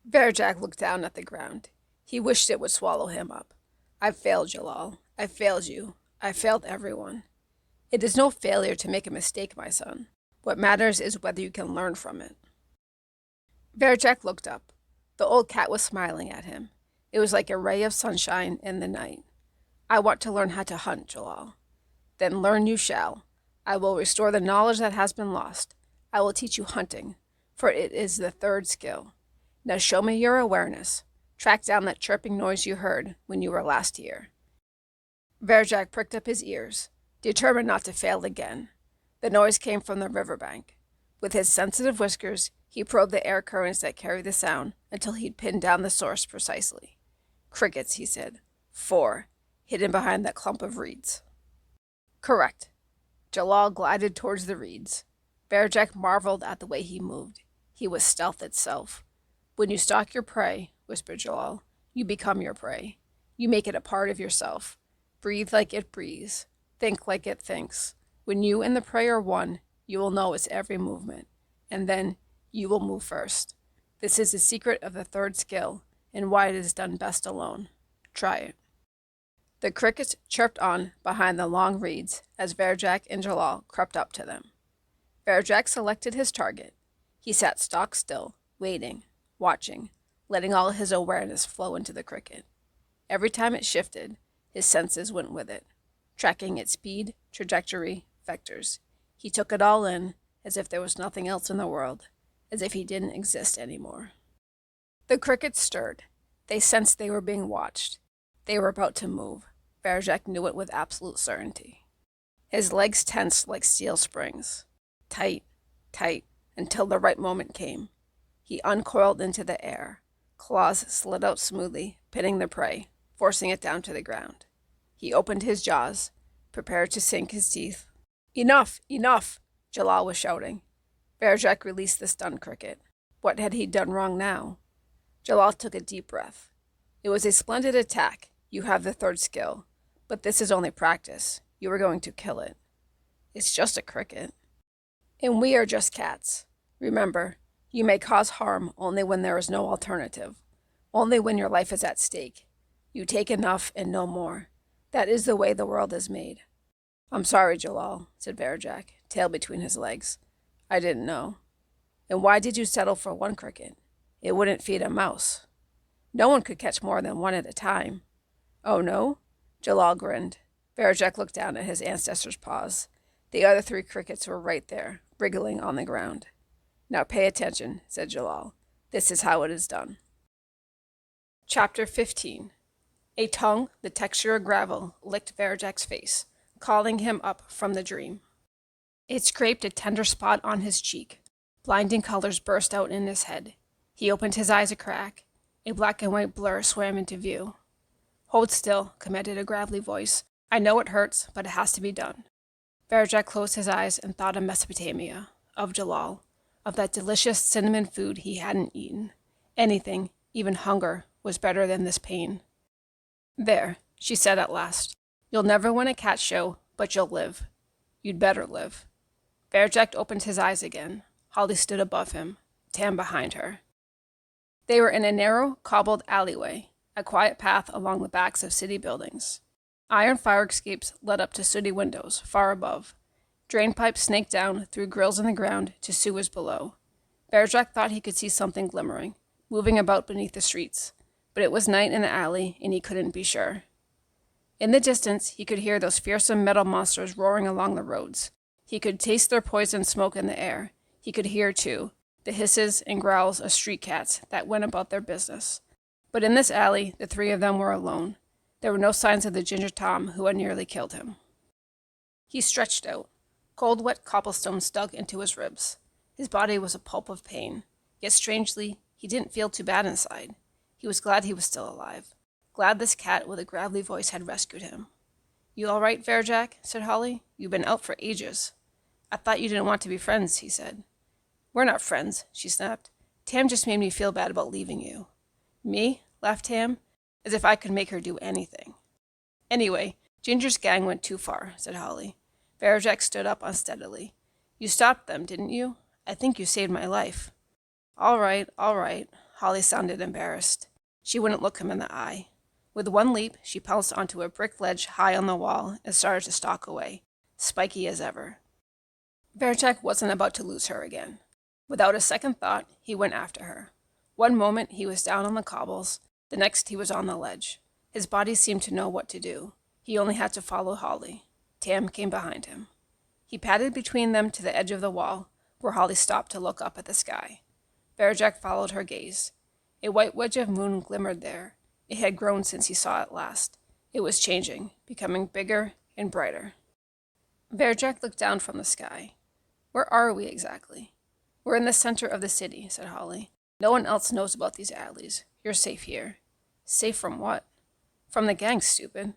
Varjak looked down at the ground. He wished it would swallow him up. I've failed, Jalal. I've failed you. I've failed everyone. It is no failure to make a mistake, my son. What matters is whether you can learn from it. Varjak looked up. The old cat was smiling at him. It was like a ray of sunshine in the night. I want to learn how to hunt, Jalal. Then learn you shall. I will restore the knowledge that has been lost. I will teach you hunting, for it is the third skill. Now show me your awareness. Track down that chirping noise you heard when you were last here. Varjak pricked up his ears, determined not to fail again. The noise came from the riverbank. With his sensitive whiskers, he probed the air currents that carried the sound until he'd pinned down the source precisely. Crickets, he said. 4, hidden behind that clump of reeds. Correct. Jalal glided towards the reeds. Varjak marveled at the way he moved. He was stealth itself. When you stalk your prey, whispered Jalal, you become your prey. You make it a part of yourself. Breathe like it breathes. Think like it thinks. When you and the prey are one, you will know its every movement, and then you will move first. This is the secret of the third skill, and why it is done best alone. Try it. The crickets chirped on behind the long reeds as Varjak and Jalal crept up to them. Varjak selected his target. He sat stock still, waiting, watching, letting all his awareness flow into the cricket. Every time it shifted, his senses went with it, tracking its speed, trajectory, vectors. He took it all in, as if there was nothing else in the world, as if he didn't exist anymore. The crickets stirred. They sensed they were being watched. They were about to move. Varjak knew it with absolute certainty. His legs tensed like steel springs. Tight, tight, until the right moment came. He uncoiled into the air. Claws slid out smoothly, pinning the prey, forcing it down to the ground. He opened his jaws, prepared to sink his teeth. Enough! Enough! Jalal was shouting. Varjak released the stunned cricket. What had he done wrong now? Jalal took a deep breath. It was a splendid attack. You have the third skill. But this is only practice. You are going to kill it. It's just a cricket. And we are just cats. Remember, you may cause harm only when there is no alternative. Only when your life is at stake. You take enough and no more. That is the way the world is made. I'm sorry, Jalal, said Varjak, tail between his legs. I didn't know. And why did you settle for one cricket? It wouldn't feed a mouse. No one could catch more than one at a time. Oh, no? Jalal grinned. Varjak looked down at his ancestor's paws. The other 3 crickets were right there, wriggling on the ground. Now pay attention, said Jalal. This is how it is done. Chapter 15. A tongue, the texture of gravel, licked Varjak's face, calling him up from the dream. It scraped a tender spot on his cheek. Blinding colors burst out in his head. He opened his eyes a crack. A black and white blur swam into view. Hold still, commanded a gravelly voice. I know it hurts, but it has to be done. Varjak closed his eyes and thought of Mesopotamia, of Jalal, of that delicious cinnamon food he hadn't eaten. Anything, even hunger, was better than this pain. There, she said at last. You'll never win a cat show, but you'll live. You'd better live. Varjak opened his eyes again. Holly stood above him, Tam behind her. They were in a narrow, cobbled alleyway, a quiet path along the backs of city buildings. Iron fire escapes led up to sooty windows, far above. Drain pipes snaked down through grills in the ground to sewers below. Varjak thought he could see something glimmering, moving about beneath the streets, but it was night in the alley, and he couldn't be sure. In the distance, he could hear those fearsome metal monsters roaring along the roads. He could taste their poison smoke in the air. He could hear, too, the hisses and growls of street cats that went about their business. But in this alley, the three of them were alone. There were no signs of the Ginger Tom who had nearly killed him. He stretched out. Cold, wet cobblestones dug into his ribs. His body was a pulp of pain. Yet strangely, he didn't feel too bad inside. He was glad he was still alive. Glad this cat with a gravelly voice had rescued him. "You all right, Varjak?" said Holly. "You've been out for ages." "I thought you didn't want to be friends," he said. "We're not friends," she snapped. "Tam just made me feel bad about leaving you." "Me?" laughed Tam, as if I could make her do anything. "Anyway, Ginger's gang went too far," said Holly. Varjak stood up unsteadily. "You stopped them, didn't you? I think you saved my life." All right, all right." Holly sounded embarrassed. She wouldn't look him in the eye. With one leap, she pounced onto a brick ledge high on the wall and started to stalk away, spiky as ever. Varjak wasn't about to lose her again. Without a second thought, he went after her. One moment he was down on the cobbles, the next he was on the ledge. His body seemed to know what to do. He only had to follow Holly. Tam came behind him. He padded between them to the edge of the wall, where Holly stopped to look up at the sky. Varjak followed her gaze. A white wedge of moon glimmered there. It had grown since he saw it last. It was changing, becoming bigger and brighter. Varjak looked down from the sky. "Where are we exactly?" "We're in the center of the city," said Holly. "No one else knows about these alleys. You're safe here." "Safe from what?" "From the gang, stupid.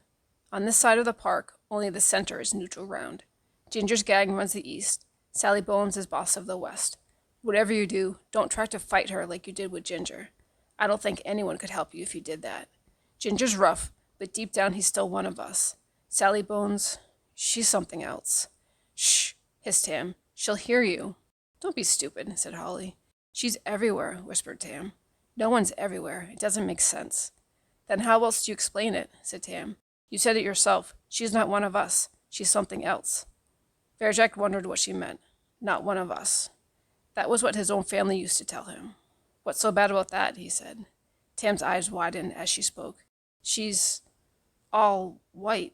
On this side of the park, only the center is neutral ground. Ginger's gang runs the east. Sally Bones is boss of the west. Whatever you do, don't try to fight her like you did with Ginger. I don't think anyone could help you if you did that. Ginger's rough, but deep down he's still one of us. Sally Bones, she's something else." "Shh," hissed Tam. "She'll hear you." "Don't be stupid," said Holly. "She's everywhere," whispered Tam. "No one's everywhere. It doesn't make sense." "Then how else do you explain it?" said Tam. "You said it yourself. She's not one of us. She's something else." Varjak wondered what she meant. Not one of us. That was what his own family used to tell him. "What's so bad about that?" he said. Tam's eyes widened as she spoke. "She's all white."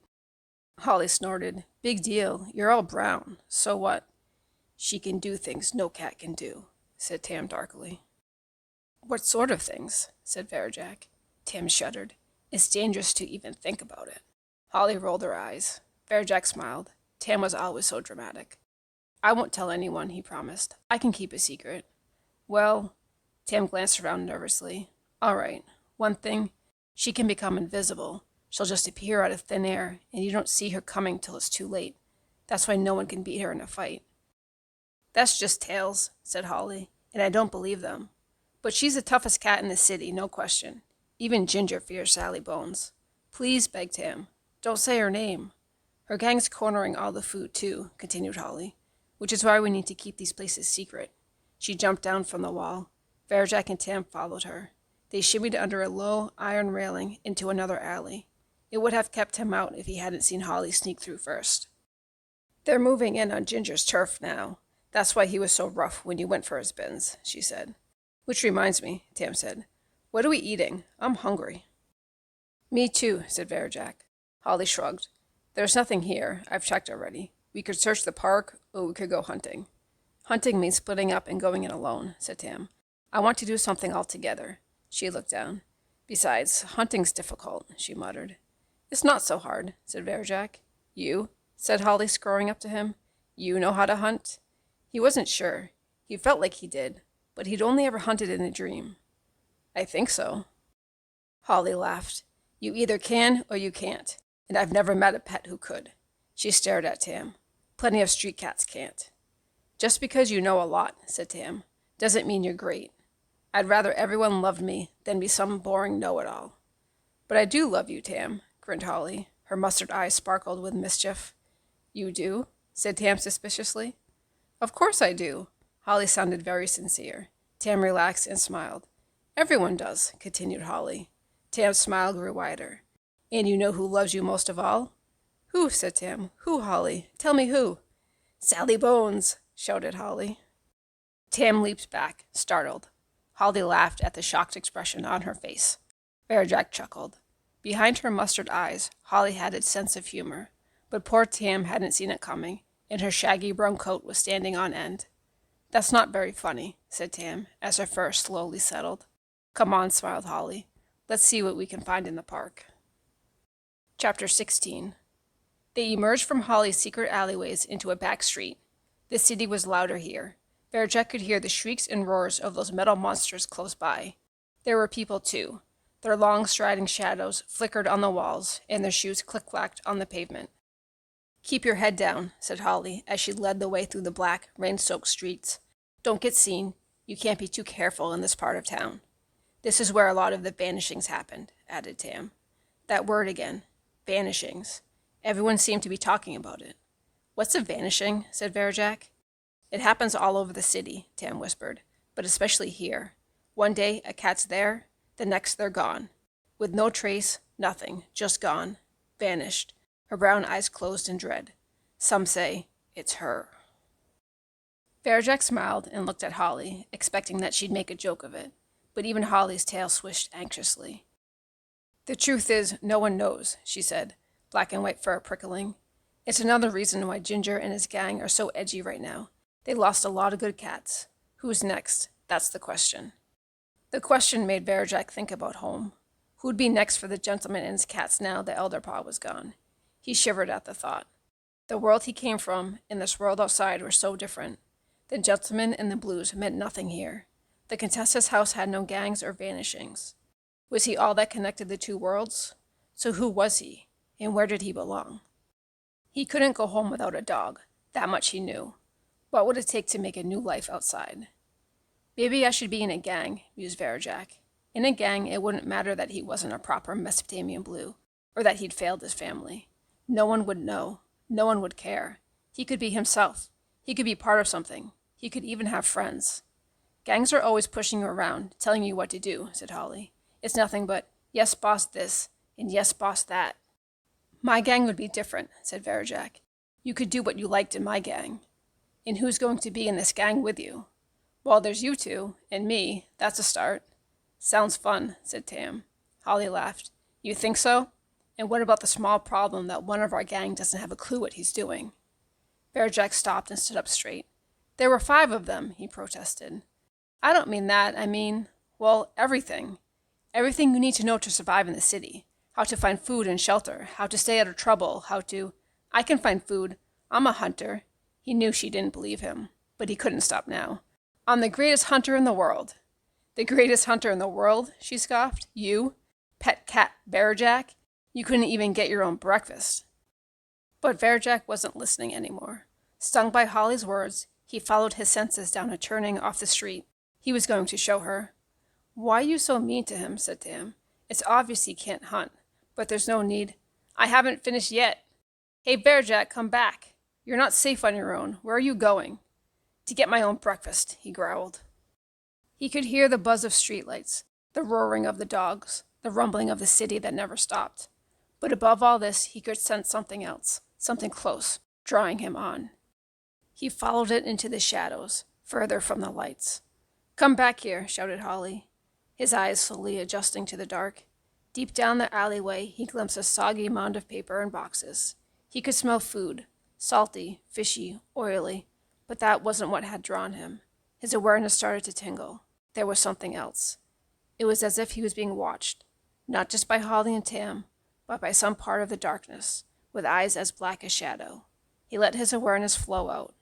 Holly snorted. "Big deal. You're all brown. So what?" "She can do things no cat can do," said Tam darkly. "What sort of things?" said Varjak. Tam shuddered. "It's dangerous to even think about it." Holly rolled her eyes. Varjak smiled. Tam was always so dramatic. "I won't tell anyone," he promised. "I can keep a secret." "Well," Tam glanced around nervously. "All right. One thing, she can become invisible. She'll just appear out of thin air, and you don't see her coming till it's too late. That's why no one can beat her in a fight." "That's just tales," said Holly, "and I don't believe them. But she's the toughest cat in the city, no question. Even Ginger fears Sally Bones." "Please," begged Tam, "don't say her name." "Her gang's cornering all the food, too," continued Holly, "which is why we need to keep these places secret." She jumped down from the wall. Varjak and Tam followed her. They shimmied under a low iron railing into another alley. It would have kept him out if he hadn't seen Holly sneak through first. "They're moving in on Ginger's turf now. That's why he was so rough when you went for his bins," she said. "Which reminds me," Tam said. "What are we eating? I'm hungry." "Me too," said Varjak. Holly shrugged. "There's nothing here. I've checked already. We could search the park, or we could go hunting." "Hunting means splitting up and going in alone," said Tam. "I want to do something all together." She looked down. "Besides, hunting's difficult," she muttered. "It's not so hard," said Varjak. "You?" said Holly, scurrying up to him. "You know how to hunt?" He wasn't sure. He felt like he did, but he'd only ever hunted in a dream. "I think so." Holly laughed. "You either can or you can't, and I've never met a pet who could." She stared at Tam. "Plenty of street cats can't." "Just because you know a lot," said Tam, "doesn't mean you're great. I'd rather everyone loved me than be some boring know-it-all." "But I do love you, Tam," grinned Holly. Her mustard eyes sparkled with mischief. "You do?" said Tam suspiciously. "Of course I do." Holly sounded very sincere. Tam relaxed and smiled. "Everyone does," continued Holly. Tam's smile grew wider. "And you know who loves you most of all?" "Who?" said Tam. "Who, Holly? Tell me who." "Sally Bones!" shouted Holly. Tam leaped back, startled. Holly laughed at the shocked expression on her face. Varjak chuckled. Behind her mustard eyes, Holly had its sense of humor, but poor Tam hadn't seen it coming, and her shaggy brown coat was standing on end. "That's not very funny," said Tam, as her fur slowly settled. "Come on," smiled Holly. "Let's see what we can find in the park." Chapter 16. They emerged from Holly's secret alleyways into a back street. The city was louder here. Varjak could hear the shrieks and roars of those metal monsters close by. There were people, too. Their long striding shadows flickered on the walls, and their shoes click-clacked on the pavement. "Keep your head down," said Holly, as she led the way through the black, rain-soaked streets. "Don't get seen. You can't be too careful in this part of town." "This is where a lot of the vanishings happened," added Tam. That word again. Vanishings. Everyone seemed to be talking about it. "What's a vanishing?" said Varjak. "It happens all over the city," Tam whispered, "but especially here. One day a cat's there, the next they're gone. With no trace, nothing, just gone. Vanished." Her brown eyes closed in dread. "Some say it's her." Varjak smiled and looked at Holly, expecting that she'd make a joke of it, but even Holly's tail swished anxiously. "The truth is, no one knows," she said, black and white fur prickling. "It's another reason why Ginger and his gang are so edgy right now. They lost a lot of good cats. Who's next? That's the question." The question made Varjak think about home. Who'd be next for the gentleman and his cats now the elder paw was gone? He shivered at the thought. The world he came from and this world outside were so different. The gentleman and the blues meant nothing here. The Contessa's house had no gangs or vanishings. Was he all that connected the two worlds? So who was he, and where did he belong? He couldn't go home without a dog. That much he knew. What would it take to make a new life outside? "Maybe I should be in a gang," mused Varjak. In a gang, it wouldn't matter that he wasn't a proper Mesopotamian Blue, or that he'd failed his family. No one would know. No one would care. He could be himself. He could be part of something. He could even have friends. "Gangs are always pushing you around, telling you what to do," said Holly. "It's nothing but, yes, boss this, and yes, boss that." "My gang would be different," said Varjak. "You could do what you liked in my gang." "And who's going to be in this gang with you?" "Well, there's you two, and me. That's a start." "Sounds fun," said Tam. Holly laughed. "You think so? And what about the small problem that one of our gang doesn't have a clue what he's doing?" Varjak stopped and stood up straight. "There were 5 of them," he protested. "I don't mean that. I mean, well, everything. Everything you need to know to survive in the city. How to find food and shelter, how to stay out of trouble, how to—" "I can find food. I'm a hunter." He knew she didn't believe him, but he couldn't stop now. "I'm the greatest hunter in the world." "The greatest hunter in the world?" she scoffed. "You? Pet cat Varjak? You couldn't even get your own breakfast." But Varjak wasn't listening anymore. Stung by Holly's words, he followed his senses down a turning off the street. He was going to show her. "Why are you so mean to him?" said Tam. "It's obvious he can't hunt, but there's no need—" "I haven't finished yet." "Hey, Varjak, come back. You're not safe on your own. Where are you going?" "To get my own breakfast," he growled. He could hear the buzz of streetlights, the roaring of the dogs, the rumbling of the city that never stopped. But above all this, he could sense something else, something close, drawing him on. He followed it into the shadows, further from the lights. "Come back here," shouted Holly, his eyes slowly adjusting to the dark. Deep down the alleyway, he glimpsed a soggy mound of paper and boxes. He could smell food, salty, fishy, oily, but that wasn't what had drawn him. His awareness started to tingle. There was something else. It was as if he was being watched, not just by Holly and Tam, but by some part of the darkness, with eyes as black as shadow. He let his awareness flow out.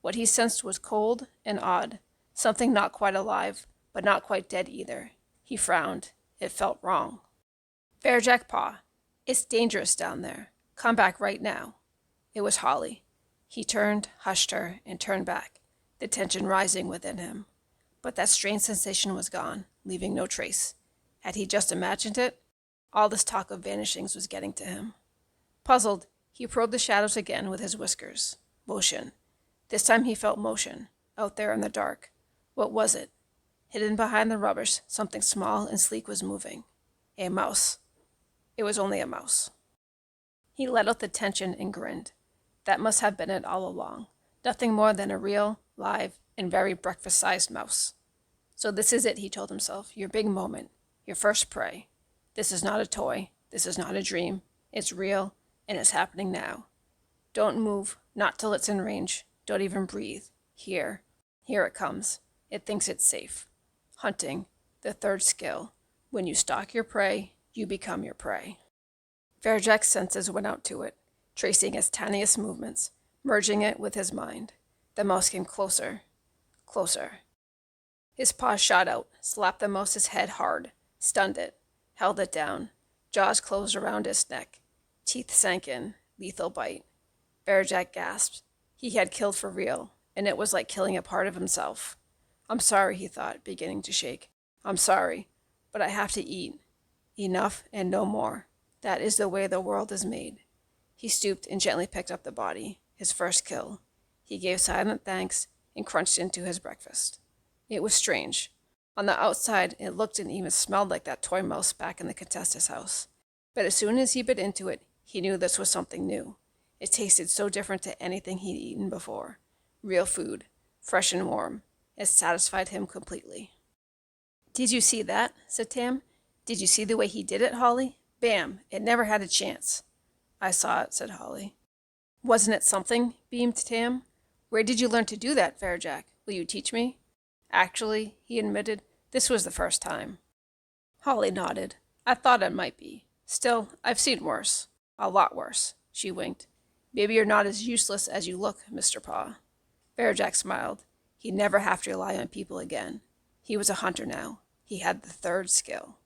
What he sensed was cold and odd, something not quite alive, but not quite dead either. He frowned. It felt wrong. "Varjak Paw, it's dangerous down there. Come back right now." It was Holly. He turned, hushed her, and turned back, the tension rising within him. But that strange sensation was gone, leaving no trace. Had he just imagined it? All this talk of vanishings was getting to him. Puzzled, he probed the shadows again with his whiskers. Motion. This time he felt motion, out there in the dark. What was it? Hidden behind the rubbish, something small and sleek was moving. A mouse. It was only a mouse. He let out the tension and grinned. That must have been it all along. Nothing more than a real, live, and very breakfast-sized mouse. So this is it, he told himself, your big moment, your first prey. This is not a toy. This is not a dream. It's real, and it's happening now. Don't move, not till it's in range. Don't even breathe. Here. Here it comes. It thinks it's safe. Hunting, the third skill. When you stalk your prey, you become your prey. Varjak's senses went out to it, tracing its tiniest movements, merging it with his mind. The mouse came closer, closer. His paw shot out, slapped the mouse's head hard, stunned it, held it down. Jaws closed around its neck. Teeth sank in, lethal bite. Varjak gasped. He had killed for real, and it was like killing a part of himself. I'm sorry, he thought, beginning to shake. I'm sorry, but I have to eat. Enough and no more. That is the way the world is made. He stooped and gently picked up the body, his first kill. He gave silent thanks and crunched into his breakfast. It was strange. On the outside, it looked and even smelled like that toy mouse back in the Contessa's house. But as soon as he bit into it, he knew this was something new. It tasted so different to anything he'd eaten before. Real food, fresh and warm. It satisfied him completely. Did you see that? Said Tam. Did you see the way he did it, Holly? Bam! It never had a chance. I saw it, said Holly. Wasn't it something? Beamed Tam. Where did you learn to do that, Varjak? Will you teach me? Actually, he admitted, this was the first time. Holly nodded. I thought it might be. Still, I've seen worse. A lot worse. She winked. Maybe you're not as useless as you look, Mr. Paw. Varjak smiled. He'd never have to rely on people again. He was a hunter now. He had the third skill.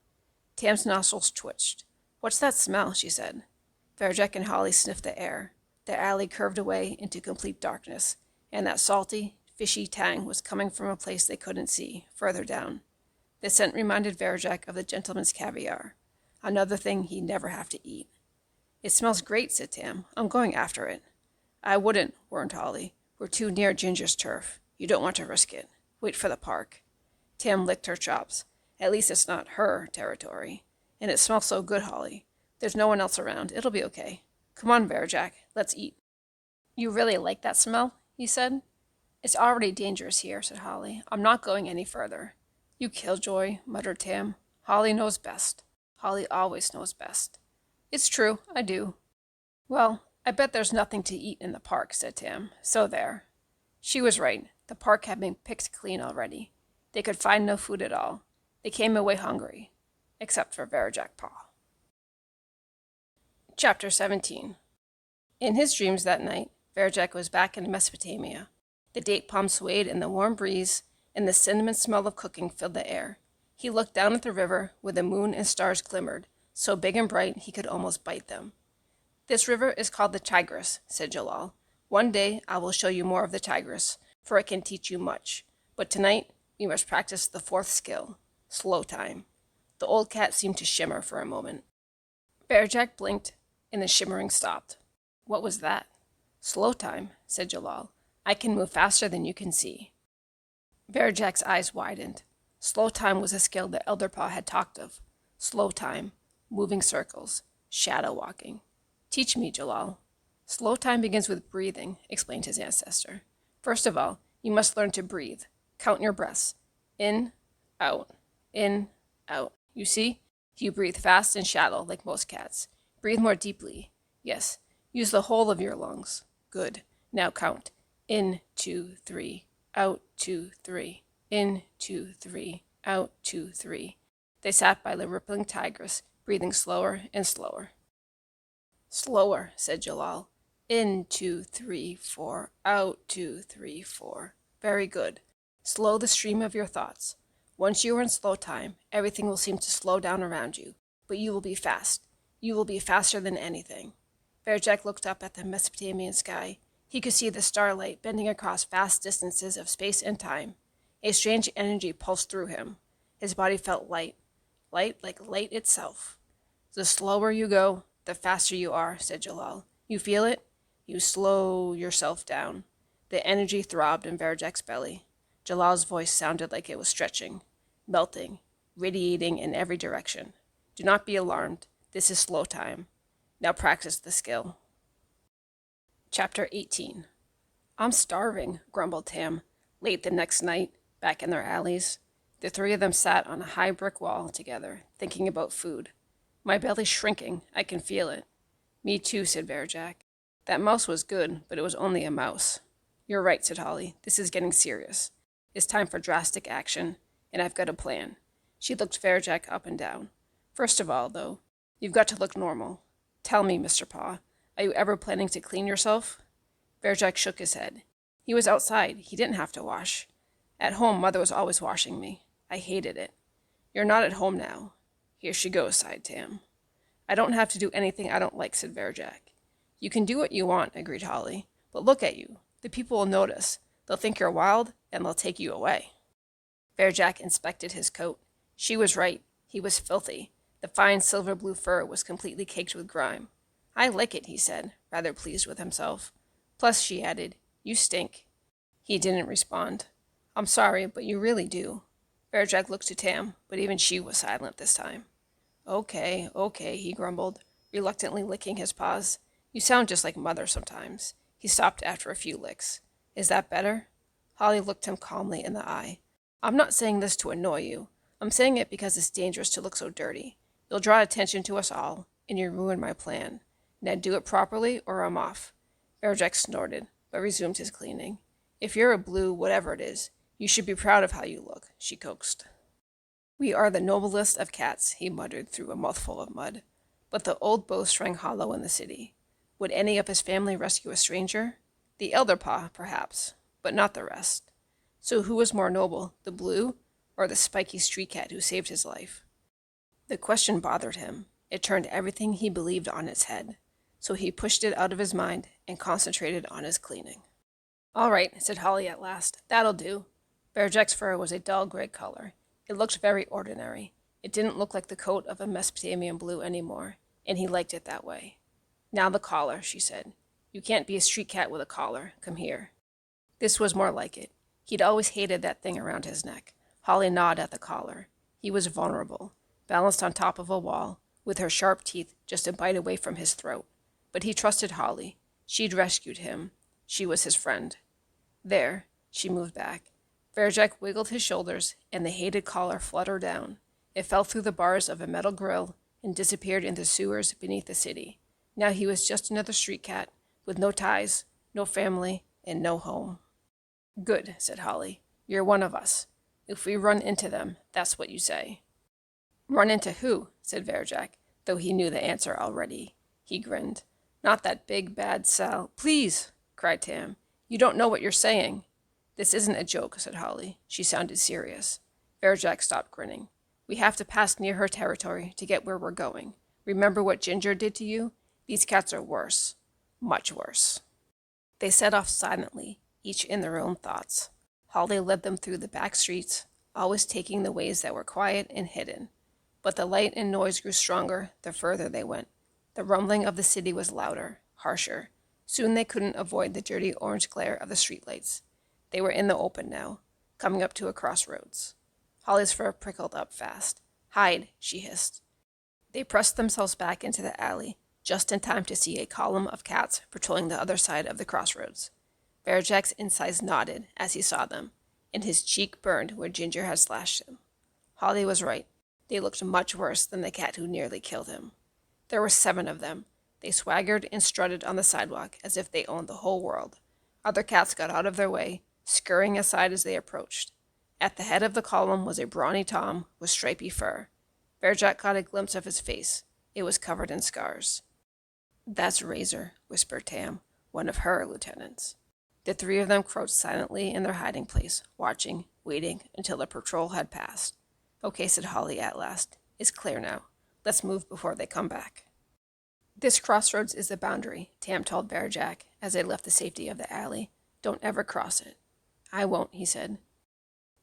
Tam's nostrils twitched. What's that smell? She said. Varjak and Holly sniffed the air. The alley curved away into complete darkness, and that salty, fishy tang was coming from a place they couldn't see, further down. The scent reminded Varjak of the gentleman's caviar, another thing he'd never have to eat. It smells great, said Tam. I'm going after it. I wouldn't, warned Holly. We're too near Ginger's turf. You don't want to risk it. Wait for the park. Tam licked her chops. At least it's not her territory. And it smells so good, Holly. There's no one else around. It'll be okay. Come on, Varjak. Let's eat. You really like that smell? He said. It's already dangerous here, said Holly. I'm not going any further. You killjoy, muttered Tam. Holly knows best. Holly always knows best. It's true, I do. Well, I bet there's nothing to eat in the park, said Tam. So there. She was right. The park had been picked clean already. They could find no food at all. They came away hungry, except for Varjak Paw. Chapter 17. In his dreams that night, Varjak was back in Mesopotamia. The date palm swayed in the warm breeze, and the cinnamon smell of cooking filled the air. He looked down at the river where the moon and stars glimmered, so big and bright he could almost bite them. This river is called the Tigris, said Jalal. One day I will show you more of the Tigris, for it can teach you much. But tonight we must practice the fourth skill, slow time. The old cat seemed to shimmer for a moment. Varjak blinked, and the shimmering stopped. What was that? Slow time, said Jalal. I can move faster than you can see. Varjak's eyes widened. Slow time was a skill that Elder Paw had talked of. Slow time, moving circles, shadow walking. Teach me, Jalal. Slow time begins with breathing, explained his ancestor. First of all, you must learn to breathe. Count your breaths. In, out, in, out. You see? You breathe fast and shallow like most cats. Breathe more deeply. Yes, use the whole of your lungs. Good. Now count. In, 2, 3. Out, 2, 3. In, 2, 3. Out, 2, 3. They sat by the rippling Tigris, breathing slower and slower. Slower, said Jalal. In, 2, 3, 4. Out, 2, 3, 4. Very good. Slow the stream of your thoughts. Once you are in slow time, everything will seem to slow down around you, but you will be fast. You will be faster than anything. Varjak looked up at the Mesopotamian sky. He could see the starlight bending across vast distances of space and time. A strange energy pulsed through him. His body felt light like light itself. The slower you go, the faster you are, said Jalal. You feel it? You slow yourself down. The energy throbbed in Varjak's belly. Jalal's voice sounded like it was stretching, melting, radiating in every direction. Do not be alarmed. This is slow time. Now practice the skill. Chapter 18. I'm starving, grumbled Tam. Late the next night, back in their alleys, the three of them sat on a high brick wall together, thinking about food. My belly's shrinking. I can feel it. Me too, said Varjak. That mouse was good, but it was only a mouse. You're right, said Holly. This is getting serious. It's time for drastic action, and I've got a plan. She looked Varjak up and down. First of all, though, you've got to look normal. Tell me, Mr. Paw, are you ever planning to clean yourself? Varjak shook his head. He was outside. He didn't have to wash. At home, Mother was always washing me. I hated it. You're not at home now. Here she goes, sighed Tam. I don't have to do anything I don't like, said Varjak. You can do what you want, agreed Holly. But look at you. The people will notice. They'll think you're wild, and they'll take you away. Varjak inspected his coat. She was right. He was filthy. The fine silver blue fur was completely caked with grime. I like it, he said, rather pleased with himself. Plus, she added, you stink. He didn't respond. I'm sorry, but you really do. Varjak looked to Tam, but even she was silent this time. Okay, he grumbled, reluctantly licking his paws. You sound just like Mother sometimes. He stopped after a few licks. Is that better? Holly looked him calmly in the eye. I'm not saying this to annoy you. I'm saying it because it's dangerous to look so dirty. You'll draw attention to us all, and you ruin my plan. Now do it properly, or I'm off. Varjak snorted, but resumed his cleaning. If you're a blue, whatever it is, you should be proud of how you look, she coaxed. We are the noblest of cats, he muttered through a mouthful of mud. But the old boast rang hollow in the city. Would any of his family rescue a stranger? The elder paw, perhaps, but not the rest. So who was more noble, the blue, or the spiky street cat who saved his life? The question bothered him. It turned everything he believed on its head. So he pushed it out of his mind and concentrated on his cleaning. All right, said Holly at last. That'll do. Varjak's fur was a dull gray color. It looked very ordinary. It didn't look like the coat of a Mesopotamian Blue anymore, and he liked it that way. Now the collar, she said. You can't be a street cat with a collar. Come here. This was more like it. He'd always hated that thing around his neck. Holly gnawed at the collar. He was vulnerable, balanced on top of a wall, with her sharp teeth just a bite away from his throat. But he trusted Holly. She'd rescued him. She was his friend. There, she moved back. Varjak wiggled his shoulders, and the hated collar fluttered down. It fell through the bars of a metal grill and disappeared in the sewers beneath the city. Now he was just another street cat, with no ties, no family, and no home. Good, said Holly. You're one of us. If we run into them, that's what you say. Run into who? Said Varjak, though he knew the answer already. He grinned. Not that big, bad Sal. Please, cried Tam. You don't know what you're saying. This isn't a joke, said Holly. She sounded serious. Varjak stopped grinning. We have to pass near her territory to get where we're going. Remember what Ginger did to you? These cats are worse. Much worse. They set off silently, each in their own thoughts. Holly led them through the back streets, always taking the ways that were quiet and hidden. But the light and noise grew stronger the further they went. The rumbling of the city was louder, harsher. Soon they couldn't avoid the dirty orange glare of the streetlights. They were in the open now, coming up to a crossroads. Holly's fur prickled up fast. Hide, she hissed. They pressed themselves back into the alley, just in time to see a column of cats patrolling the other side of the crossroads. Varjak's insides nodded as he saw them, and his cheek burned where Ginger had slashed him. Holly was right. They looked much worse than the cat who nearly killed him. There were 7 of them. They swaggered and strutted on the sidewalk as if they owned the whole world. Other cats got out of their way, scurrying aside as they approached. At the head of the column was a brawny Tom with stripy fur. Varjak caught a glimpse of his face. It was covered in scars. That's Razor, whispered Tam, one of her lieutenants. The 3 of them crouched silently in their hiding place, watching, waiting until the patrol had passed. Okay, said Holly at last. It's clear now. Let's move before they come back. This crossroads is the boundary, Tam told Varjak as they left the safety of the alley. Don't ever cross it. I won't, he said.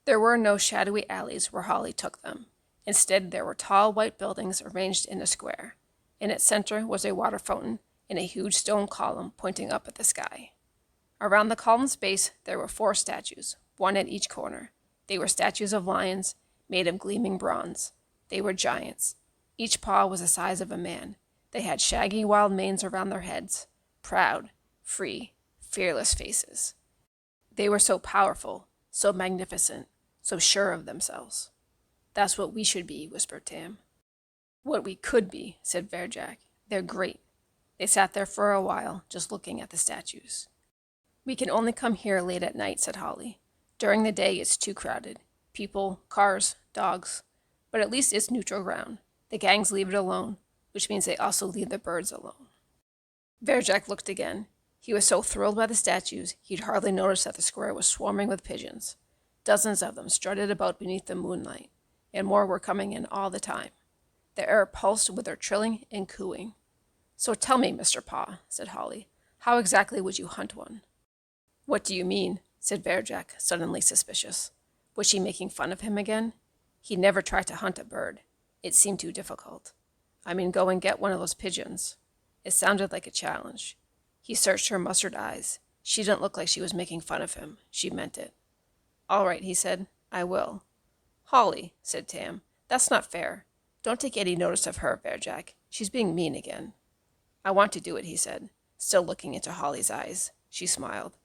There were no shadowy alleys where Holly took them. Instead, there were tall white buildings arranged in a square. In its center was a water fountain and a huge stone column pointing up at the sky. Around the column's base, there were 4 statues, one at each corner. They were statues of lions, made of gleaming bronze. They were giants. Each paw was the size of a man. They had shaggy wild manes around their heads, proud, free, fearless faces. They were so powerful, so magnificent, so sure of themselves. That's what we should be, whispered Tam. What we could be, said Varjak. They're great. They sat there for a while, just looking at the statues. We can only come here late at night, said Holly. During the day, it's too crowded. People, cars, dogs. But at least it's neutral ground. The gangs leave it alone, which means they also leave the birds alone. Varjak looked again. He was so thrilled by the statues, he'd hardly noticed that the square was swarming with pigeons. Dozens of them strutted about beneath the moonlight, and more were coming in all the time. The air pulsed with their trilling and cooing. So tell me, Mr. Paw, said Holly, how exactly would you hunt one? What do you mean? Said Varjak, suddenly suspicious. Was she making fun of him again? He never tried to hunt a bird. It seemed too difficult. I mean, go and get one of those pigeons. It sounded like a challenge. He searched her mustard eyes. She didn't look like she was making fun of him. She meant it. All right, he said. I will. Holly, said Tam, that's not fair. Don't take any notice of her, Varjak. She's being mean again. I want to do it, he said, still looking into Holly's eyes. She smiled.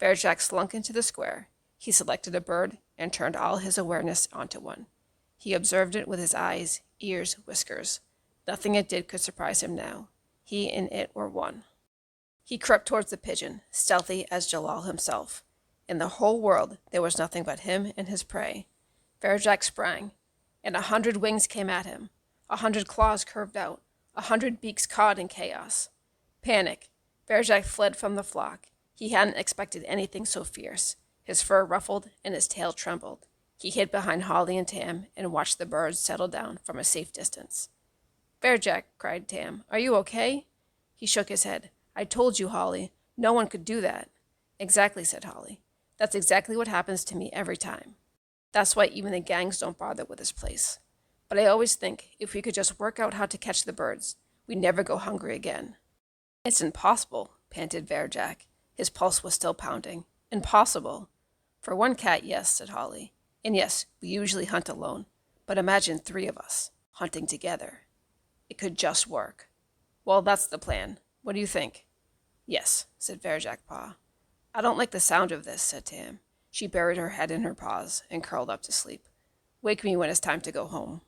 Varjak slunk into the square. He selected a bird and turned all his awareness onto one. He observed it with his eyes, ears, whiskers. Nothing it did could surprise him now. He and it were one. He crept towards the pigeon, stealthy as Jalal himself. In the whole world there was nothing but him and his prey. Varjak sprang, and 100 wings came at him. 100 claws curved out, 100 beaks caught in chaos. Panic. Varjak fled from the flock. He hadn't expected anything so fierce. His fur ruffled and his tail trembled. He hid behind Holly and Tam and watched the birds settle down from a safe distance. Varjak, cried Tam, are you okay? He shook his head. I told you, Holly. No one could do that. Exactly, said Holly. That's exactly what happens to me every time. That's why even the gangs don't bother with this place. But I always think if we could just work out how to catch the birds, we'd never go hungry again. It's impossible, panted Varjak. His pulse was still pounding. Impossible. For one cat, yes, said Holly. And yes, we usually hunt alone. But imagine 3 of us, hunting together. It could just work. Well, that's the plan. What do you think? Yes, said Varjak Paw. I don't like the sound of this, said Tam. She buried her head in her paws and curled up to sleep. Wake me when it's time to go home.